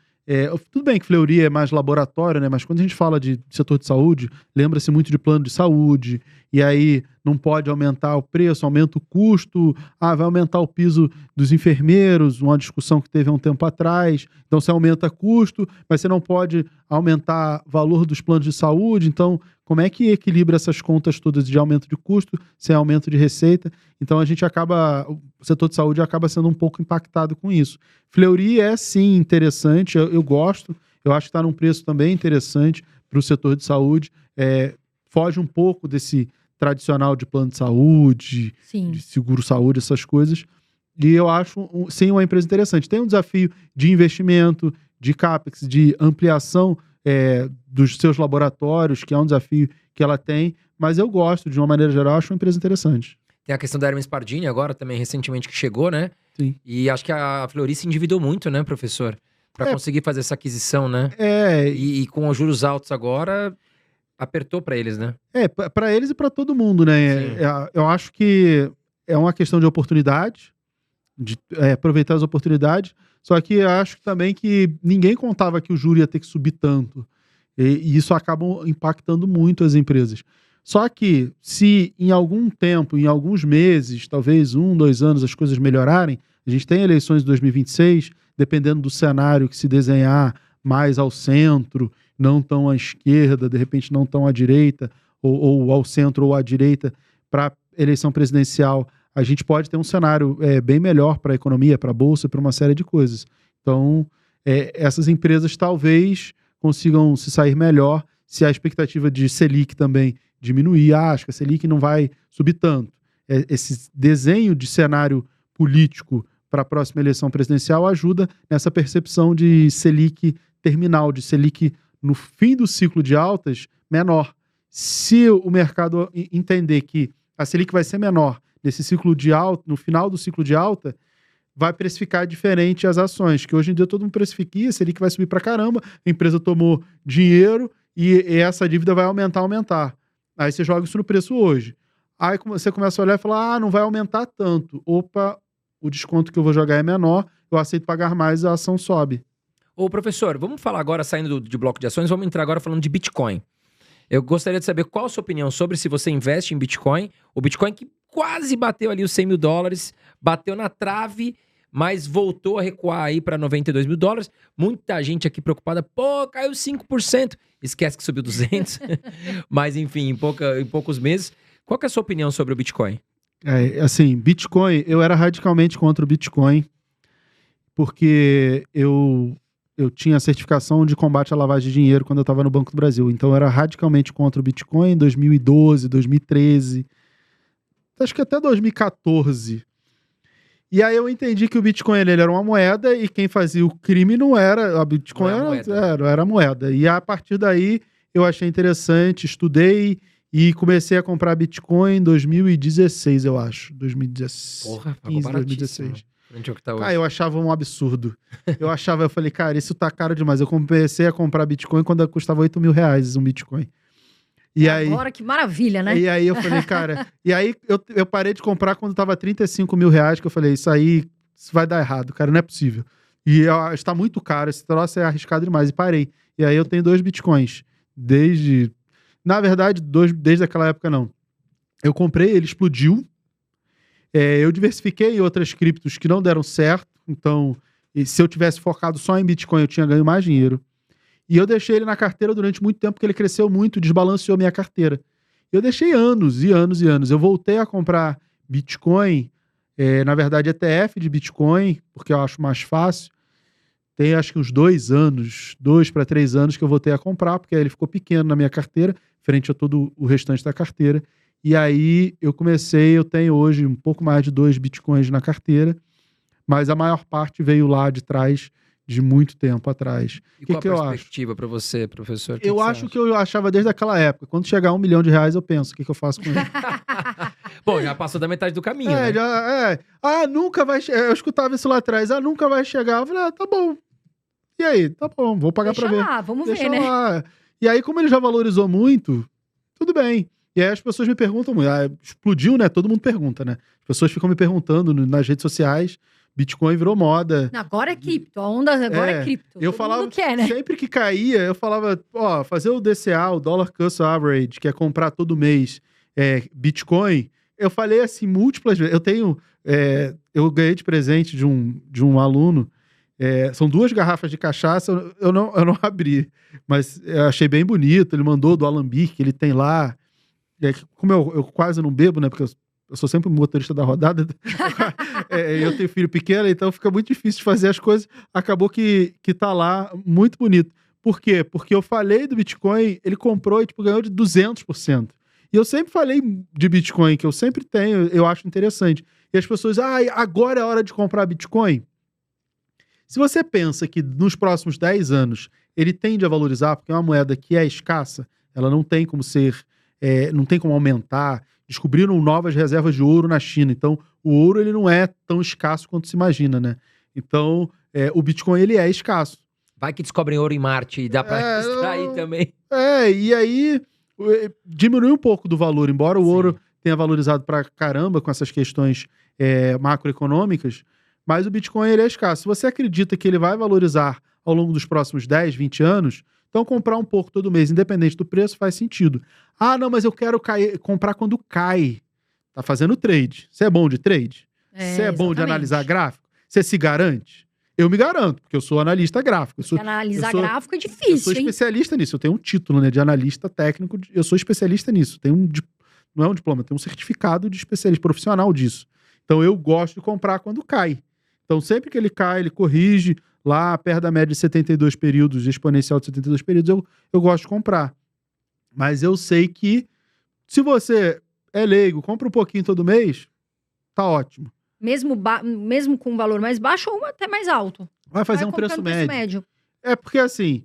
Tudo bem que Fleury é mais laboratório, né? Mas quando a gente fala de setor de saúde, lembra-se muito de plano de saúde, e aí não pode aumentar o preço, aumenta o custo, vai aumentar o piso dos enfermeiros, uma discussão que teve há um tempo atrás, então você aumenta custo, mas você não pode aumentar o valor dos planos de saúde, então como é que equilibra essas contas todas de aumento de custo sem aumento de receita? Então o setor de saúde acaba sendo um pouco impactado com isso. Fleury é sim interessante, eu gosto, eu acho que está num preço também interessante para o setor de saúde, foge um pouco desse tradicional de plano de saúde, Sim. de seguro-saúde, essas coisas, e eu acho sim uma empresa interessante. Tem um desafio de investimento, de CAPEX, de ampliação dos seus laboratórios, que é um desafio que ela tem, mas eu gosto, de uma maneira geral, acho uma empresa interessante. Tem a questão da Hermes Pardini agora também, recentemente, que chegou, né? Sim. E acho que a Fleury se endividou muito, né, professor? Para conseguir fazer essa aquisição, né? E com os juros altos agora, apertou para eles, né? Para eles e para todo mundo, né? Eu acho que é uma questão de oportunidade, de aproveitar as oportunidades, só que eu acho também que ninguém contava que o juro ia ter que subir tanto. E isso acaba impactando muito as empresas. Só que se em algum tempo, em alguns meses, talvez 1, 2 anos, as coisas melhorarem, a gente tem eleições de 2026, dependendo do cenário que se desenhar mais ao centro, não tão à esquerda, de repente não tão à direita, ou ao centro ou à direita, para eleição presidencial, a gente pode ter um cenário bem melhor para a economia, para a bolsa, para uma série de coisas. Então, essas empresas talvez consigam se sair melhor se a expectativa de Selic também diminuir. Acho que a Selic não vai subir tanto. Esse desenho de cenário político para a próxima eleição presidencial ajuda nessa percepção de Selic terminal, de Selic no fim do ciclo de altas menor. Se o mercado entender que a Selic vai ser menor nesse ciclo de alta, no final do ciclo de alta, vai precificar diferente as ações, que hoje em dia todo mundo precifica, a Selic vai subir pra caramba, a empresa tomou dinheiro e essa dívida vai aumentar. Aí você joga isso no preço hoje. Aí você começa a olhar e falar, não vai aumentar tanto. Opa, o desconto que eu vou jogar é menor, eu aceito pagar mais, a ação sobe. Ô, professor, vamos falar agora, saindo de bloco de ações, vamos entrar agora falando de Bitcoin. Eu gostaria de saber qual a sua opinião sobre se você investe em Bitcoin. O Bitcoin que quase bateu ali os $100 mil, bateu na trave, mas voltou a recuar aí para $92 mil. Muita gente aqui preocupada, caiu 5%. Esquece que subiu 200. Mas enfim, em poucos meses. Qual que é a sua opinião sobre o Bitcoin? Assim, Bitcoin, eu era radicalmente contra o Bitcoin, porque eu tinha a certificação de combate à lavagem de dinheiro quando eu estava no Banco do Brasil. Então eu era radicalmente contra o Bitcoin em 2012, 2013, acho que até 2014. E aí eu entendi que o Bitcoin ele era uma moeda e quem fazia o crime não era a Bitcoin, era a moeda. E a partir daí eu achei interessante, estudei e comecei a comprar Bitcoin em 2016, eu acho. 2016. Porra, 15, 2016. Tá, eu achava um absurdo. Eu falei, cara, isso tá caro demais. Eu comecei a comprar Bitcoin quando custava $8 mil um Bitcoin. E agora, que maravilha, né? E aí eu falei, cara... E aí eu parei de comprar quando tava $35 mil, que eu falei, isso vai dar errado, cara, não é possível. E está muito caro, esse troço é arriscado demais. E parei. E aí eu tenho 2 Bitcoins. Na verdade, desde aquela época não. Eu comprei, ele explodiu. Eu diversifiquei em outras criptos que não deram certo. Então, se eu tivesse focado só em Bitcoin, eu tinha ganho mais dinheiro. E eu deixei ele na carteira durante muito tempo, porque ele cresceu muito, desbalanceou minha carteira. Eu deixei anos e anos e anos. Eu voltei a comprar Bitcoin, na verdade ETF de Bitcoin, porque eu acho mais fácil. Tem acho que uns 2 para 3 anos que eu voltei a comprar, porque aí ele ficou pequeno na minha carteira, frente a todo o restante da carteira. E aí eu tenho hoje um pouco mais de 2 Bitcoins na carteira, mas a maior parte veio lá de trás, de muito tempo atrás. E qual a perspectiva para você, professor? Eu acho que eu achava desde aquela época. Quando chegar a $1 milhão, eu penso, o que eu faço com ele? Bom, já passou da metade do caminho, né? Nunca vai chegar. Eu escutava isso lá atrás. Nunca vai chegar. Eu falei, tá bom. E aí? Tá bom, vou pagar pra ver. Deixa lá, vamos ver, né? Lá. E aí, como ele já valorizou muito, tudo bem. E aí as pessoas me perguntam, explodiu, né? Todo mundo pergunta, né? As pessoas ficam me perguntando nas redes sociais, Bitcoin virou moda. Agora é cripto, a onda agora é cripto. Eu Todo falava, mundo quer, né? sempre que caía, eu falava, fazer o DCA, o Dollar Cost Average, que é comprar todo mês Bitcoin. Eu falei assim múltiplas vezes. Eu ganhei de presente de um aluno. São 2 garrafas de cachaça, eu não abri, mas eu achei bem bonito. Ele mandou do Alambique, que ele tem lá. Como eu quase não bebo, né? Porque eu sou sempre motorista da rodada. Eu tenho filho pequeno, então fica muito difícil de fazer as coisas. Acabou que tá lá, muito bonito. Por quê? Porque eu falei do Bitcoin, ele comprou e ganhou de 200%. E eu sempre falei de Bitcoin, que eu sempre tenho, eu acho interessante. E as pessoas, agora é hora de comprar Bitcoin? Se você pensa que nos próximos 10 anos ele tende a valorizar, porque é uma moeda que é escassa, ela não tem como não tem como aumentar. Descobriram novas reservas de ouro na China, então o ouro ele não é tão escasso quanto se imagina, né? Então o Bitcoin ele é escasso. Vai que descobrem ouro em Marte e dá pra extrair também. E aí diminui um pouco do valor, embora o ouro tenha valorizado pra caramba com essas questões macroeconômicas, mas o Bitcoin ele é escasso. Se você acredita que ele vai valorizar ao longo dos próximos 10, 20 anos, então comprar um pouco todo mês, independente do preço, faz sentido. Não, mas eu quero comprar quando cai. Tá fazendo trade. Você é bom de trade? Você é bom de analisar gráfico? Você se garante? Eu me garanto, porque eu sou analista gráfico. Analisar gráfico é difícil, eu sou especialista nisso. Eu tenho um título, né, de analista técnico. Eu sou especialista nisso. Não é um diploma, tem um certificado de especialista profissional disso. Então eu gosto de comprar quando cai. Então sempre que ele cai, ele corrige lá perto da média de 72 períodos, exponencial de 72 períodos, eu gosto de comprar. Mas eu sei que se você é leigo, compra um pouquinho todo mês, tá ótimo. Mesmo com um valor mais baixo ou até mais alto. Vai fazer um preço médio. Porque assim,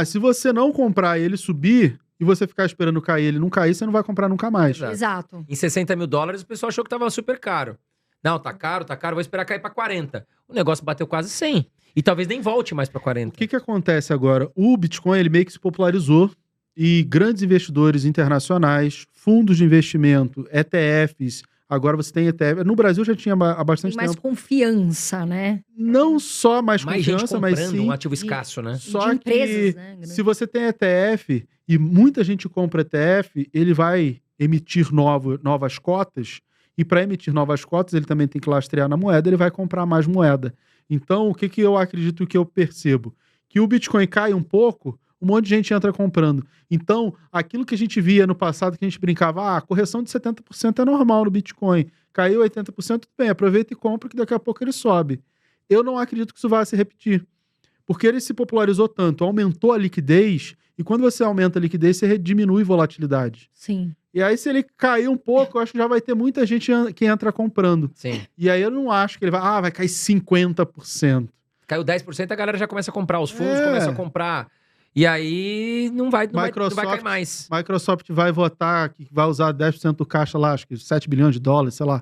se você não comprar e ele subir, e você ficar esperando cair e ele não cair, você não vai comprar nunca mais. Exato. Em $60 mil, o pessoal achou que tava super caro. Não, tá caro, vou esperar cair pra 40. O negócio bateu quase 100. E talvez nem volte mais pra 40. O que acontece agora? O Bitcoin, ele meio que se popularizou e grandes investidores internacionais, fundos de investimento, ETFs, agora você tem ETF. No Brasil já tinha há bastante tempo. Tem mais confiança, né? Não só mais confiança, mas sim... um ativo escasso, né? Só de empresas, que né? Se você tem ETF e muita gente compra ETF, ele vai emitir novas cotas. E para emitir novas cotas, ele também tem que lastrear na moeda, ele vai comprar mais moeda. Então, o que eu acredito que eu percebo? Que o Bitcoin cai um pouco, um monte de gente entra comprando. Então, aquilo que a gente via no passado, que a gente brincava, a correção de 70% é normal no Bitcoin. Caiu 80%, tudo bem, aproveita e compra que daqui a pouco ele sobe. Eu não acredito que isso vá se repetir. Porque ele se popularizou tanto, aumentou a liquidez, e quando você aumenta a liquidez, você diminui volatilidade. Sim. E aí, se ele cair um pouco, eu acho que já vai ter muita gente que entra comprando. Sim. E aí eu não acho que ele vai cair 50%. Caiu 10%, a galera já começa a comprar. Os fundos começam a comprar. E aí não vai cair mais. Microsoft vai votar que vai usar 10% do caixa lá, acho que $7 bilhões, sei lá,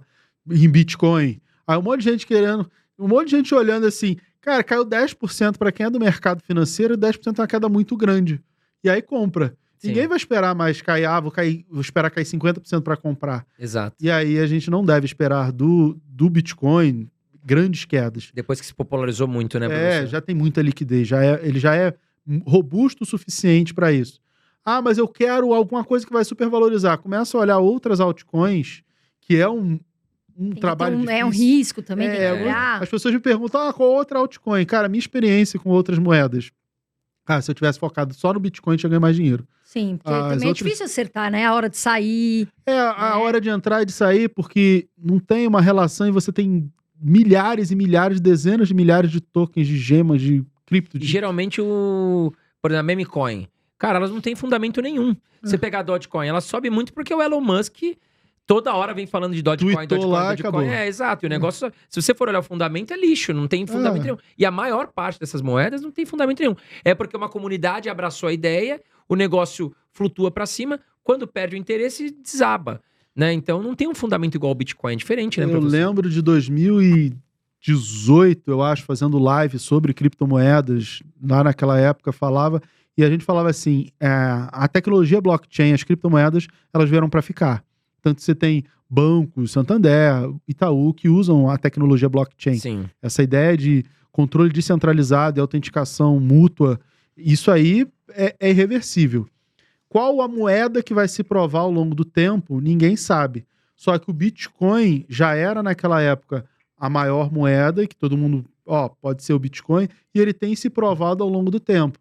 em Bitcoin. Aí um monte de gente querendo, um monte de gente olhando assim, cara, caiu 10% para quem é do mercado financeiro, e 10% é uma queda muito grande. E aí compra. Sim. Ninguém vai esperar mais cair, vou esperar cair 50% para comprar. Exato. E aí a gente não deve esperar do Bitcoin grandes quedas. Depois que se popularizou muito, né, professor? Já tem muita liquidez, ele já é robusto o suficiente para isso. Mas eu quero alguma coisa que vai supervalorizar. Começa a olhar outras altcoins, que é um trabalho difícil. É um risco também, tem que olhar. As pessoas me perguntam, qual outra altcoin? Cara, minha experiência com outras moedas. Se eu tivesse focado só no Bitcoin, eu tinha ganho mais dinheiro. Sim, porque também é difícil acertar, né? A hora de sair. A hora de entrar e de sair, porque não tem uma relação e você tem milhares e milhares, dezenas de milhares de tokens, de gemas, de cripto. E geralmente por exemplo, a meme coin, cara, elas não têm fundamento nenhum. Você pegar a Dogecoin, ela sobe muito porque o Elon Musk toda hora vem falando de Dogecoin, Dogecoin. Acabou. Exato. E o negócio, se você for olhar o fundamento, é lixo, não tem fundamento nenhum. E a maior parte dessas moedas não tem fundamento nenhum. É porque uma comunidade abraçou a ideia, o negócio flutua pra cima, quando perde o interesse, desaba. Né? Então não tem um fundamento igual ao Bitcoin, é diferente, né, professor? Eu lembro de 2018, eu acho, fazendo live sobre criptomoedas, lá naquela época e a gente falava assim, a tecnologia blockchain, as criptomoedas, elas vieram para ficar. Tanto você tem bancos, Santander, Itaú, que usam a tecnologia blockchain. Sim. Essa ideia de controle descentralizado e autenticação mútua, isso aí é irreversível. Qual a moeda que vai se provar ao longo do tempo? Ninguém sabe. Só que o Bitcoin já era naquela época a maior moeda, que todo mundo, pode ser o Bitcoin, e ele tem se provado ao longo do tempo.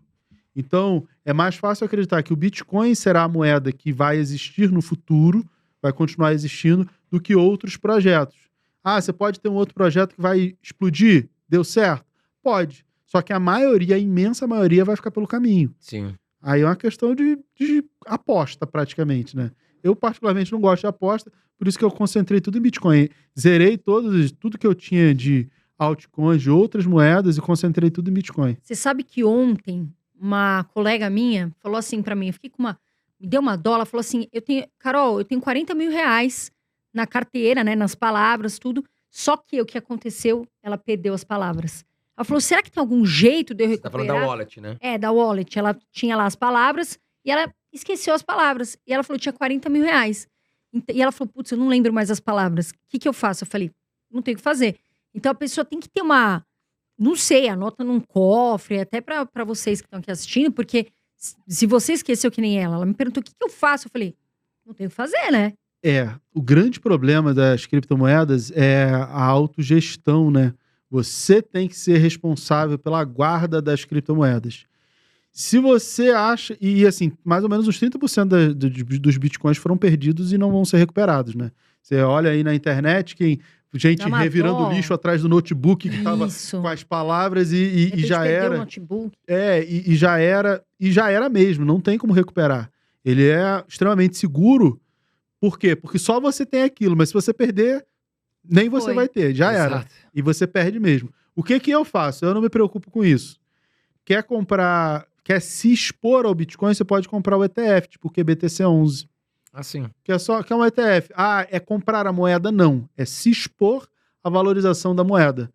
Então, é mais fácil acreditar que o Bitcoin será a moeda que vai existir no futuro, vai continuar existindo, do que outros projetos. Você pode ter um outro projeto que vai explodir? Deu certo? Pode. Só que a imensa maioria, vai ficar pelo caminho. Sim. Aí é uma questão de aposta, praticamente, né? Eu, particularmente, não gosto de aposta, por isso que eu concentrei tudo em Bitcoin. Zerei tudo que eu tinha de altcoins, de outras moedas, e concentrei tudo em Bitcoin. Você sabe que ontem, uma colega minha falou assim pra mim, me deu uma dó, ela falou assim, Carol, eu tenho 40 mil reais na carteira, né, nas palavras, tudo, só que o que aconteceu, ela perdeu as palavras. Ela falou, será que tem algum jeito de eu Você tá recuperar? falando da wallet, né? Da wallet. Ela tinha lá as palavras e ela esqueceu as palavras. E ela falou, tinha 40 mil reais. E ela falou, putz, eu não lembro mais as palavras. O que eu faço? Eu falei, não tem o que fazer. Então a pessoa tem que ter não sei, anota num cofre, até pra vocês que estão aqui assistindo, porque se você esqueceu que nem ela me perguntou, o que eu faço? Eu falei, não tem o que fazer, né? O grande problema das criptomoedas é a autogestão, né? Você tem que ser responsável pela guarda das criptomoedas. Se você acha... E assim, mais ou menos uns 30% dos bitcoins foram perdidos e não vão ser recuperados, né? Você olha aí na internet, gente revirando lixo atrás do notebook que estava com as palavras e já era. O notebook. E já era mesmo, não tem como recuperar. Ele é extremamente seguro. Por quê? Porque só você tem aquilo, mas se você perder, nem você vai ter, já era. Exato. E você perde mesmo. O que eu faço? Eu não me preocupo com isso. Quer se expor ao Bitcoin, você pode comprar o ETF, tipo o QBTC11. Assim. Que é um ETF. É comprar a moeda? Não. É se expor à valorização da moeda.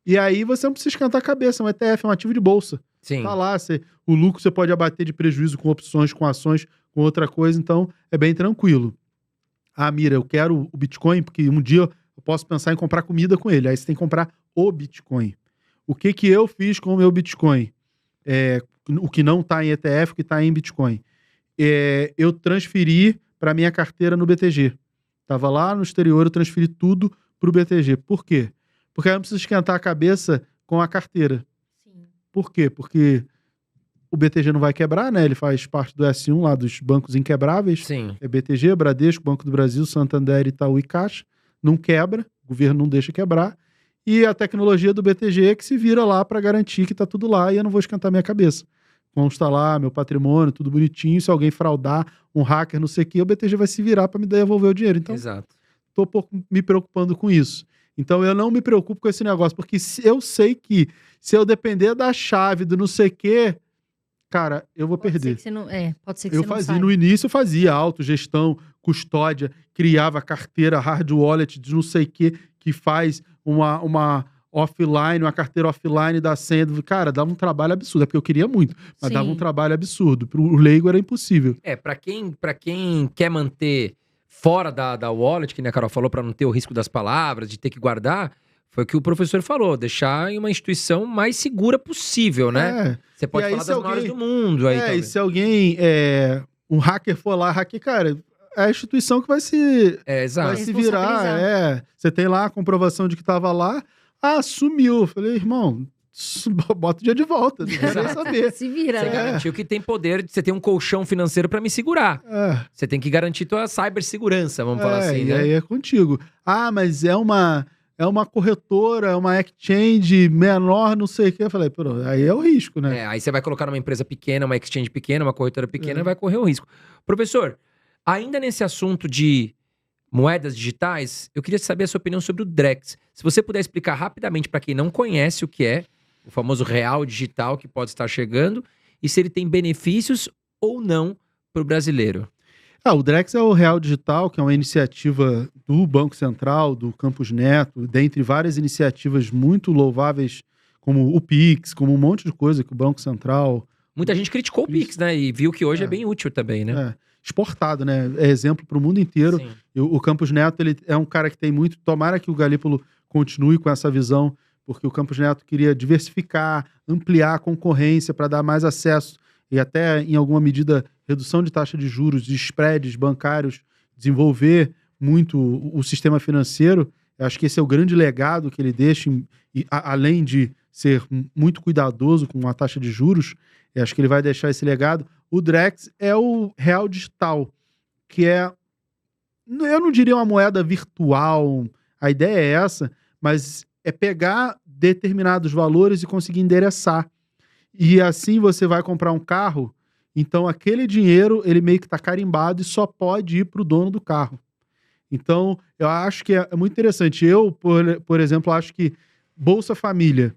E aí você não precisa esquentar a cabeça. Um ETF é um ativo de bolsa. Sim. Tá lá, o lucro você pode abater de prejuízo com opções, com ações, com outra coisa. Então, é bem tranquilo. Mira, eu quero o Bitcoin porque um dia eu posso pensar em comprar comida com ele. Aí você tem que comprar o Bitcoin. O que eu fiz com o meu Bitcoin? O que não está em ETF, o que está em Bitcoin. Eu transferi para minha carteira no BTG. Tava lá no exterior, eu transferi tudo para o BTG. Por quê? Porque aí eu não preciso esquentar a cabeça com a carteira. Sim. Por quê? Porque o BTG não vai quebrar, né? Ele faz parte do S1 lá dos bancos inquebráveis. Sim. É BTG, Bradesco, Banco do Brasil, Santander, Itaú e Caixa. Não quebra, o governo não deixa quebrar. E a tecnologia do BTG é que se vira lá para garantir que tá tudo lá e eu não vou esquentar minha cabeça. Consta lá meu patrimônio, tudo bonitinho. Se alguém fraudar, um hacker, não sei o que, o BTG vai se virar para me devolver o dinheiro. Então, Exato. tô pouco me preocupando com isso. Então, eu não me preocupo com esse negócio, porque eu sei que se eu depender da chave do não sei o que, cara, eu vou perder. Pode ser que você não fazia, saiba. no início eu fazia autogestão, custódia, criava carteira, hard wallet de não sei o que faz uma offline, uma carteira offline da senha. Cara, dava um trabalho absurdo. É porque eu queria muito, mas Sim. dava um trabalho absurdo. Pro leigo era impossível. Pra quem quer manter fora da wallet, que a Carol falou, pra não ter o risco das palavras, de ter que guardar, foi o que o professor falou, deixar em uma instituição mais segura possível, né? Você pode falar das maiores do mundo. Aí, e se alguém, um hacker for lá, cara, é a instituição que vai se virar. Você tem lá a comprovação de que tava lá, sumiu. Eu falei, irmão, bota o dia de volta, não quero nem saber. Se vira, Você né? garantiu que tem poder, você tem um colchão financeiro pra me segurar. Você tem que garantir tua cibersegurança, vamos falar assim, e né? aí é contigo. Mas é uma corretora, é uma exchange menor, não sei o que. Eu falei, aí é o risco, né? Aí você vai colocar numa empresa pequena, uma exchange pequena, uma corretora pequena, vai correr o risco. Professor, ainda nesse assunto de moedas digitais, eu queria saber a sua opinião sobre o Drex. Se você puder explicar rapidamente para quem não conhece o que é, o famoso real digital que pode estar chegando, e se ele tem benefícios ou não para o brasileiro. O Drex é o Real Digital, que é uma iniciativa do Banco Central, do Campos Neto, dentre várias iniciativas muito louváveis, como o Pix, como um monte de coisa que o Banco Central... Muita gente criticou o Pix, né? E viu que hoje é bem útil também, né? exportado, né? É exemplo para o mundo inteiro. Sim. O Campos Neto, ele é um cara que tem muito... Tomara que o Galípolo continue com essa visão, porque o Campos Neto queria diversificar, ampliar a concorrência para dar mais acesso e até, em alguma medida, redução de taxa de juros, de spreads bancários, desenvolver muito o sistema financeiro. Eu acho que esse é o grande legado que ele deixa, além de ser muito cuidadoso com a taxa de juros, eu acho que ele vai deixar esse legado. O Drex é o real digital, que é, eu não diria uma moeda virtual, a ideia é essa, mas é pegar determinados valores e conseguir endereçar. E assim você vai comprar um carro, então aquele dinheiro, ele meio que está carimbado e só pode ir para o dono do carro. Então, eu acho que é muito interessante. Eu, por exemplo, acho que Bolsa Família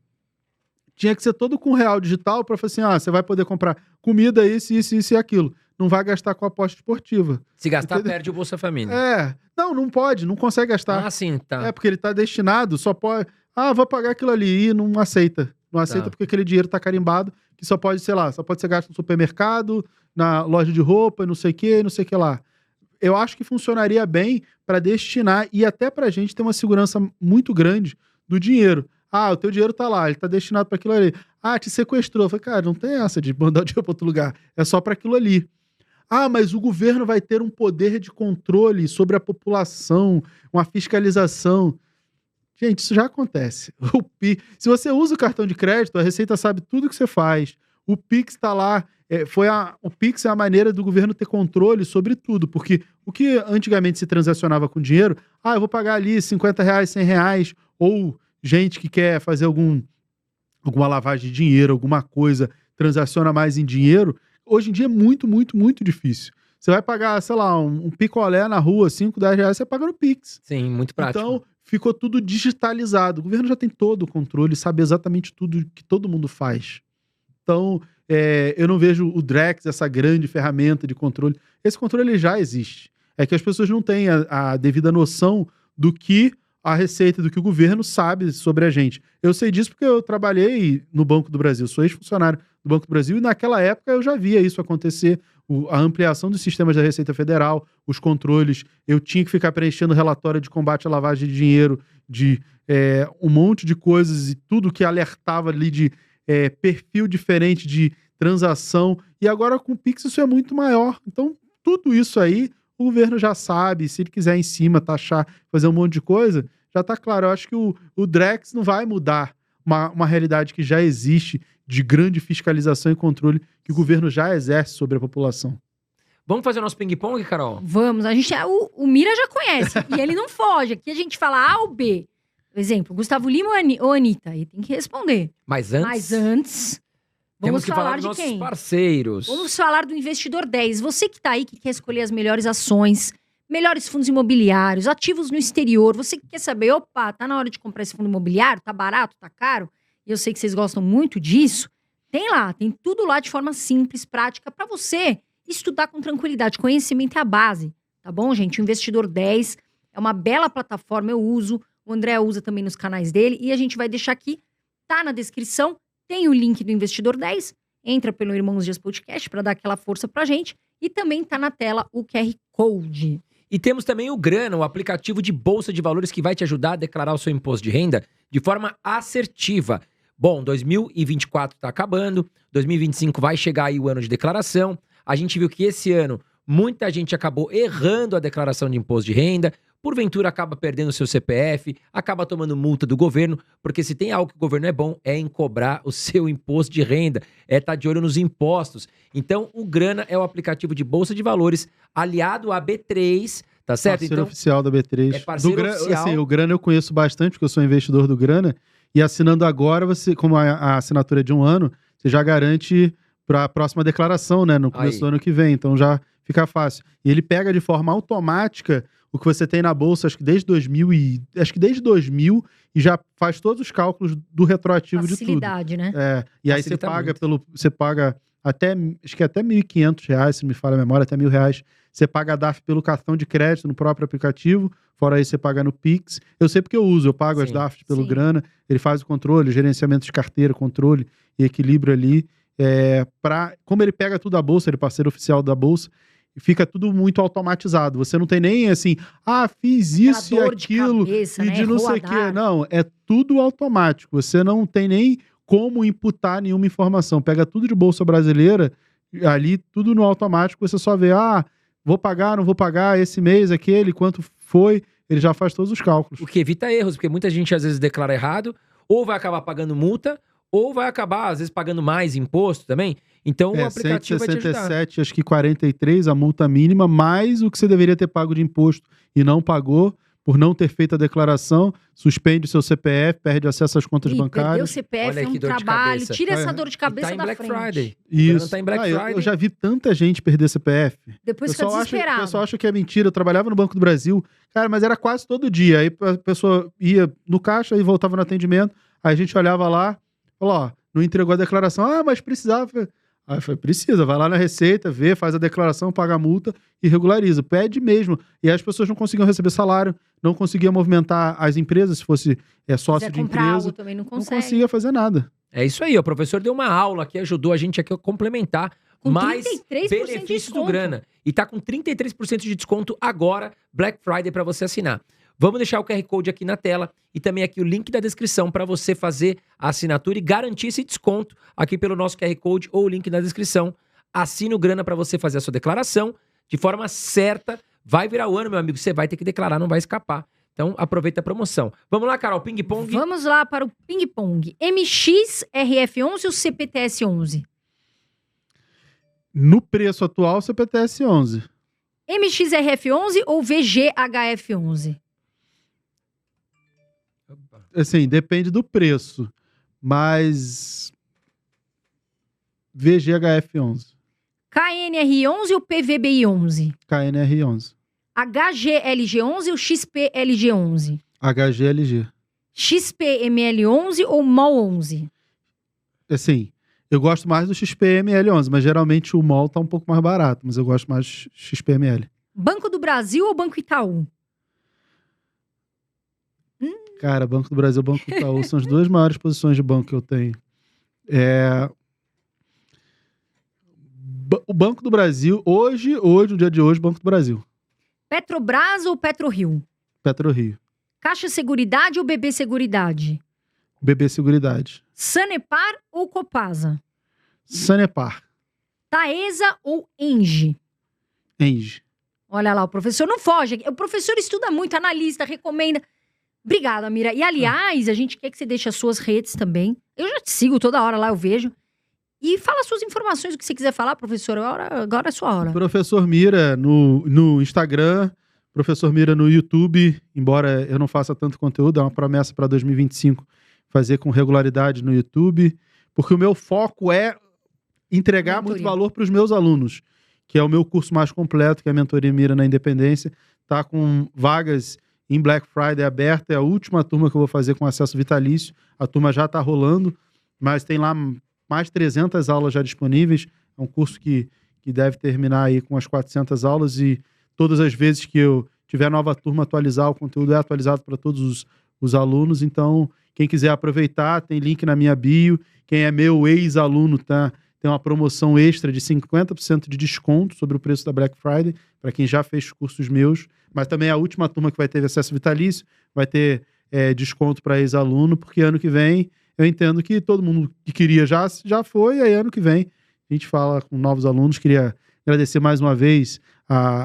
tinha que ser todo com real digital para falar assim, você vai poder comprar comida, isso e aquilo. Não vai gastar com aposta esportiva. Se gastar, Entendeu? perde o Bolsa Família. Não pode, não consegue gastar. Ah, sim, tá. Porque ele está destinado, só pode... vou pagar aquilo ali e não aceita. Não aceita porque aquele dinheiro está carimbado, que só pode, sei lá, só pode ser gasto no supermercado, na loja de roupa, não sei o que lá. Eu acho que funcionaria bem para destinar e até para a gente ter uma segurança muito grande do dinheiro. O teu dinheiro tá lá, ele tá destinado para aquilo ali. Te sequestrou. Eu falei, cara, não tem essa de mandar o dinheiro para outro lugar. É só para aquilo ali. Mas o governo vai ter um poder de controle sobre a população, uma fiscalização. Gente, isso já acontece. Se você usa o cartão de crédito, a Receita sabe tudo que você faz. O Pix está lá. O Pix é a maneira do governo ter controle sobre tudo. Porque o que antigamente se transacionava com dinheiro, eu vou pagar ali R$50, R$100, ou gente que quer fazer alguma lavagem de dinheiro, alguma coisa, transaciona mais em dinheiro. Hoje em dia é muito, muito, muito difícil. Você vai pagar, sei lá, um picolé na rua, R$5, R$10, você paga no Pix. Sim, muito prático. Então, ficou tudo digitalizado. O governo já tem todo o controle, sabe exatamente tudo que todo mundo faz. Então, eu não vejo o Drex, essa grande ferramenta de controle. Esse controle ele já existe. É que as pessoas não têm a devida noção do que a Receita, do que o governo sabe sobre a gente. Eu sei disso porque eu trabalhei no Banco do Brasil, sou ex-funcionário do Banco do Brasil, e naquela época eu já via isso acontecer, a ampliação dos sistemas da Receita Federal, os controles, eu tinha que ficar preenchendo relatório de combate à lavagem de dinheiro, de um monte de coisas e tudo que alertava ali de perfil diferente de transação, e agora com o Pix isso é muito maior. Então, tudo isso aí, o governo já sabe, se ele quiser em cima, taxar, fazer um monte de coisa, já tá claro. Eu acho que o Drex não vai mudar uma realidade que já existe de grande fiscalização e controle que o governo já exerce sobre a população. Vamos fazer o nosso ping-pong, Carol? Vamos. O Mira já conhece e ele não foge. Aqui a gente fala A ou B. Por exemplo, Gustavo Lima ou Anitta? Aí tem que responder. Mas antes vamos temos que falar dos de nossos quem? parceiros. Vamos falar do Investidor 10. Você que tá aí, que quer escolher as melhores ações, melhores fundos imobiliários, ativos no exterior. Você que quer saber, tá na hora de comprar esse fundo imobiliário? Tá barato? Tá caro? E eu sei que vocês gostam muito disso. Tem tudo lá de forma simples, prática, para você estudar com tranquilidade. Conhecimento é a base, tá bom, gente? O Investidor 10 é uma bela plataforma, eu uso, o André usa também nos canais dele, e a gente vai deixar aqui, tá na descrição, tem o link do Investidor 10, entra pelo Irmãos Dias Podcast para dar aquela força pra gente, e também tá na tela o QR Code. E temos também o Grana, o aplicativo de bolsa de valores que vai te ajudar a declarar o seu imposto de renda de forma assertiva. Bom, 2024 está acabando, 2025 vai chegar aí o ano de declaração. A gente viu que esse ano muita gente acabou errando a declaração de imposto de renda, porventura acaba perdendo o seu CPF, acaba tomando multa do governo, porque se tem algo que o governo é bom, é em cobrar o seu imposto de renda, estar de olho nos impostos. Então, o Grana é o aplicativo de bolsa de valores aliado à B3, tá certo? Parceiro então, oficial da B3. É parceiro oficial. Assim, o Grana eu conheço bastante, porque eu sou investidor do Grana, e assinando agora, você, como a assinatura é de 1 ano, você já garante para a próxima declaração, né? No começo do ano que vem. Então já fica fácil. E ele pega de forma automática o que você tem na bolsa, acho que desde 2000 e já faz todos os cálculos do retroativo de tudo. Facilidade, né? E aí você paga você paga até, acho que até R$1.500, se não me falha a memória, até R$1.000. Você paga a DARF pelo cartão de crédito no próprio aplicativo, fora aí você paga no Pix. Eu sei porque eu pago as DARFs pelo Grana, ele faz o controle, gerenciamento de carteira, controle e equilíbrio ali. Como ele pega tudo da bolsa, ele é parceiro oficial da bolsa, fica tudo muito automatizado. Você não tem nem assim, fiz isso e Aquela dor de aquilo cabeça, e né? de não sei o Rodar. quê. Não, é tudo automático. Você não tem nem como imputar nenhuma informação. Pega tudo de Bolsa Brasileira, ali tudo no automático, você só vê, vou pagar, não vou pagar, esse mês, aquele, quanto foi, ele já faz todos os cálculos. O que evita erros, porque muita gente às vezes declara errado, ou vai acabar pagando multa, ou vai acabar, às vezes, pagando mais imposto também. Então, o aplicativo vai te ajudar. 167, acho que 43, a multa mínima, mais o que você deveria ter pago de imposto e não pagou, por não ter feito a declaração, suspende o seu CPF, perde acesso às contas Perder o bancárias. CPF Olha é que um dor de trabalho. cabeça. Tira essa dor de E cabeça tá em da Black frente. Friday. Isso. Tá em Black Friday. Eu já vi tanta gente perder CPF. Depois O fica pessoal desesperado. acha que é mentira. Eu trabalhava no Banco do Brasil, cara, mas era quase todo dia. Aí a pessoa ia no caixa e voltava no atendimento. Aí a gente olhava lá, falou, não entregou a declaração. Mas precisava. Aí eu falei, precisa, vai lá na Receita, vê, faz a declaração, paga a multa e regulariza. Pede mesmo. E aí as pessoas não conseguiam receber salário, não conseguiam movimentar as empresas, se fosse sócio Quiser de comprar empresa. algo também não Não consegue. conseguia fazer nada. É isso aí, ó. O professor deu uma aula aqui, ajudou a gente aqui a complementar Com mais 33% de benefícios do desconto. Grana. E tá com 33% de desconto agora, Black Friday, para você assinar. Vamos deixar o QR Code aqui na tela e também aqui o link da descrição para você fazer a assinatura e garantir esse desconto aqui pelo nosso QR Code ou o link na descrição. Assine o Grana para você fazer a sua declaração de forma certa. Vai virar o ano, meu amigo, você vai ter que declarar, não vai escapar. Então, aproveita a promoção. Vamos lá, Carol, ping-pong. Vamos lá para o ping-pong. MXRF11 ou CPTS11? No preço atual, CPTS 11. MXRF11 ou VGHF11? Assim, depende do preço, mas VGHF 11, KNR11 ou PVBI11? KNR 11, HGLG11 ou XPLG11? HGLG. XPML11 ou MOL11? Assim, eu gosto mais do XPML 11, mas geralmente o MOL tá um pouco mais barato, mas eu gosto mais do XPML. Banco do Brasil ou Banco Itaú? Cara, Banco do Brasil e Banco Itaú são as duas maiores posições de banco que eu tenho. O Banco do Brasil, hoje, no dia de hoje, Banco do Brasil. Petrobras ou PetroRio? PetroRio. Caixa Seguridade ou BB Seguridade? BB Seguridade. Sanepar ou Copasa? Sanepar. Taesa ou Engie? Engie. Olha lá, o professor não foge. O professor estuda muito, analista, recomenda. Obrigada, Mira. E, aliás, a gente quer que você deixe as suas redes também. Eu já te sigo toda hora lá, eu vejo. E fala as suas informações, o que você quiser falar, professor. Agora é sua hora. Professor Mira no Instagram, Professor Mira no YouTube, embora eu não faça tanto conteúdo, é uma promessa para 2025 fazer com regularidade no YouTube, porque o meu foco é entregar Mentoria. muito valor para os meus alunos, que é o meu curso mais completo, que é a Mentoria Mira na Independência. Tá com vagas em Black Friday aberta, é a última turma que eu vou fazer com acesso vitalício. A turma já está rolando, mas tem lá mais 300 aulas já disponíveis. É um curso que deve terminar aí com as 400 aulas e todas as vezes que eu tiver nova turma atualizar, o conteúdo é atualizado para todos os alunos. Então, quem quiser aproveitar, tem link na minha bio. Quem é meu ex-aluno tem uma promoção extra de 50% de desconto sobre o preço da Black Friday, para quem já fez cursos meus. Mas também a última turma que vai ter acesso vitalício vai ter desconto para ex-aluno, porque ano que vem eu entendo que todo mundo que queria já foi, e aí ano que vem a gente fala com novos alunos. Queria agradecer mais uma vez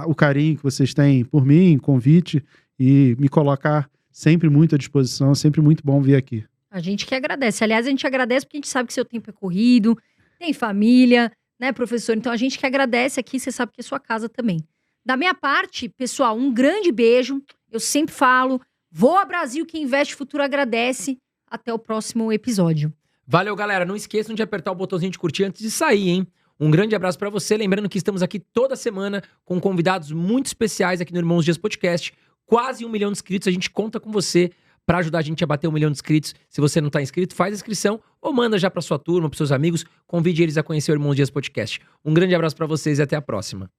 o carinho que vocês têm por mim, convite, e me colocar sempre muito à disposição, sempre muito bom vir aqui. A gente que agradece. Aliás, a gente agradece porque a gente sabe que seu tempo é corrido, tem família, né, professor? Então a gente que agradece aqui, você sabe que é sua casa também. Da minha parte, pessoal, um grande beijo. Eu sempre falo, voa Brasil, quem investe futuro agradece. Até o próximo episódio. Valeu, galera. Não esqueçam de apertar o botãozinho de curtir antes de sair, hein? Um grande abraço pra você. Lembrando que estamos aqui toda semana com convidados muito especiais aqui no Irmãos Dias Podcast. Quase 1 milhão de inscritos. A gente conta com você pra ajudar a gente a bater 1 milhão de inscritos. Se você não tá inscrito, faz a inscrição ou manda já pra sua turma, pros seus amigos. Convide eles a conhecer o Irmãos Dias Podcast. Um grande abraço pra vocês e até a próxima.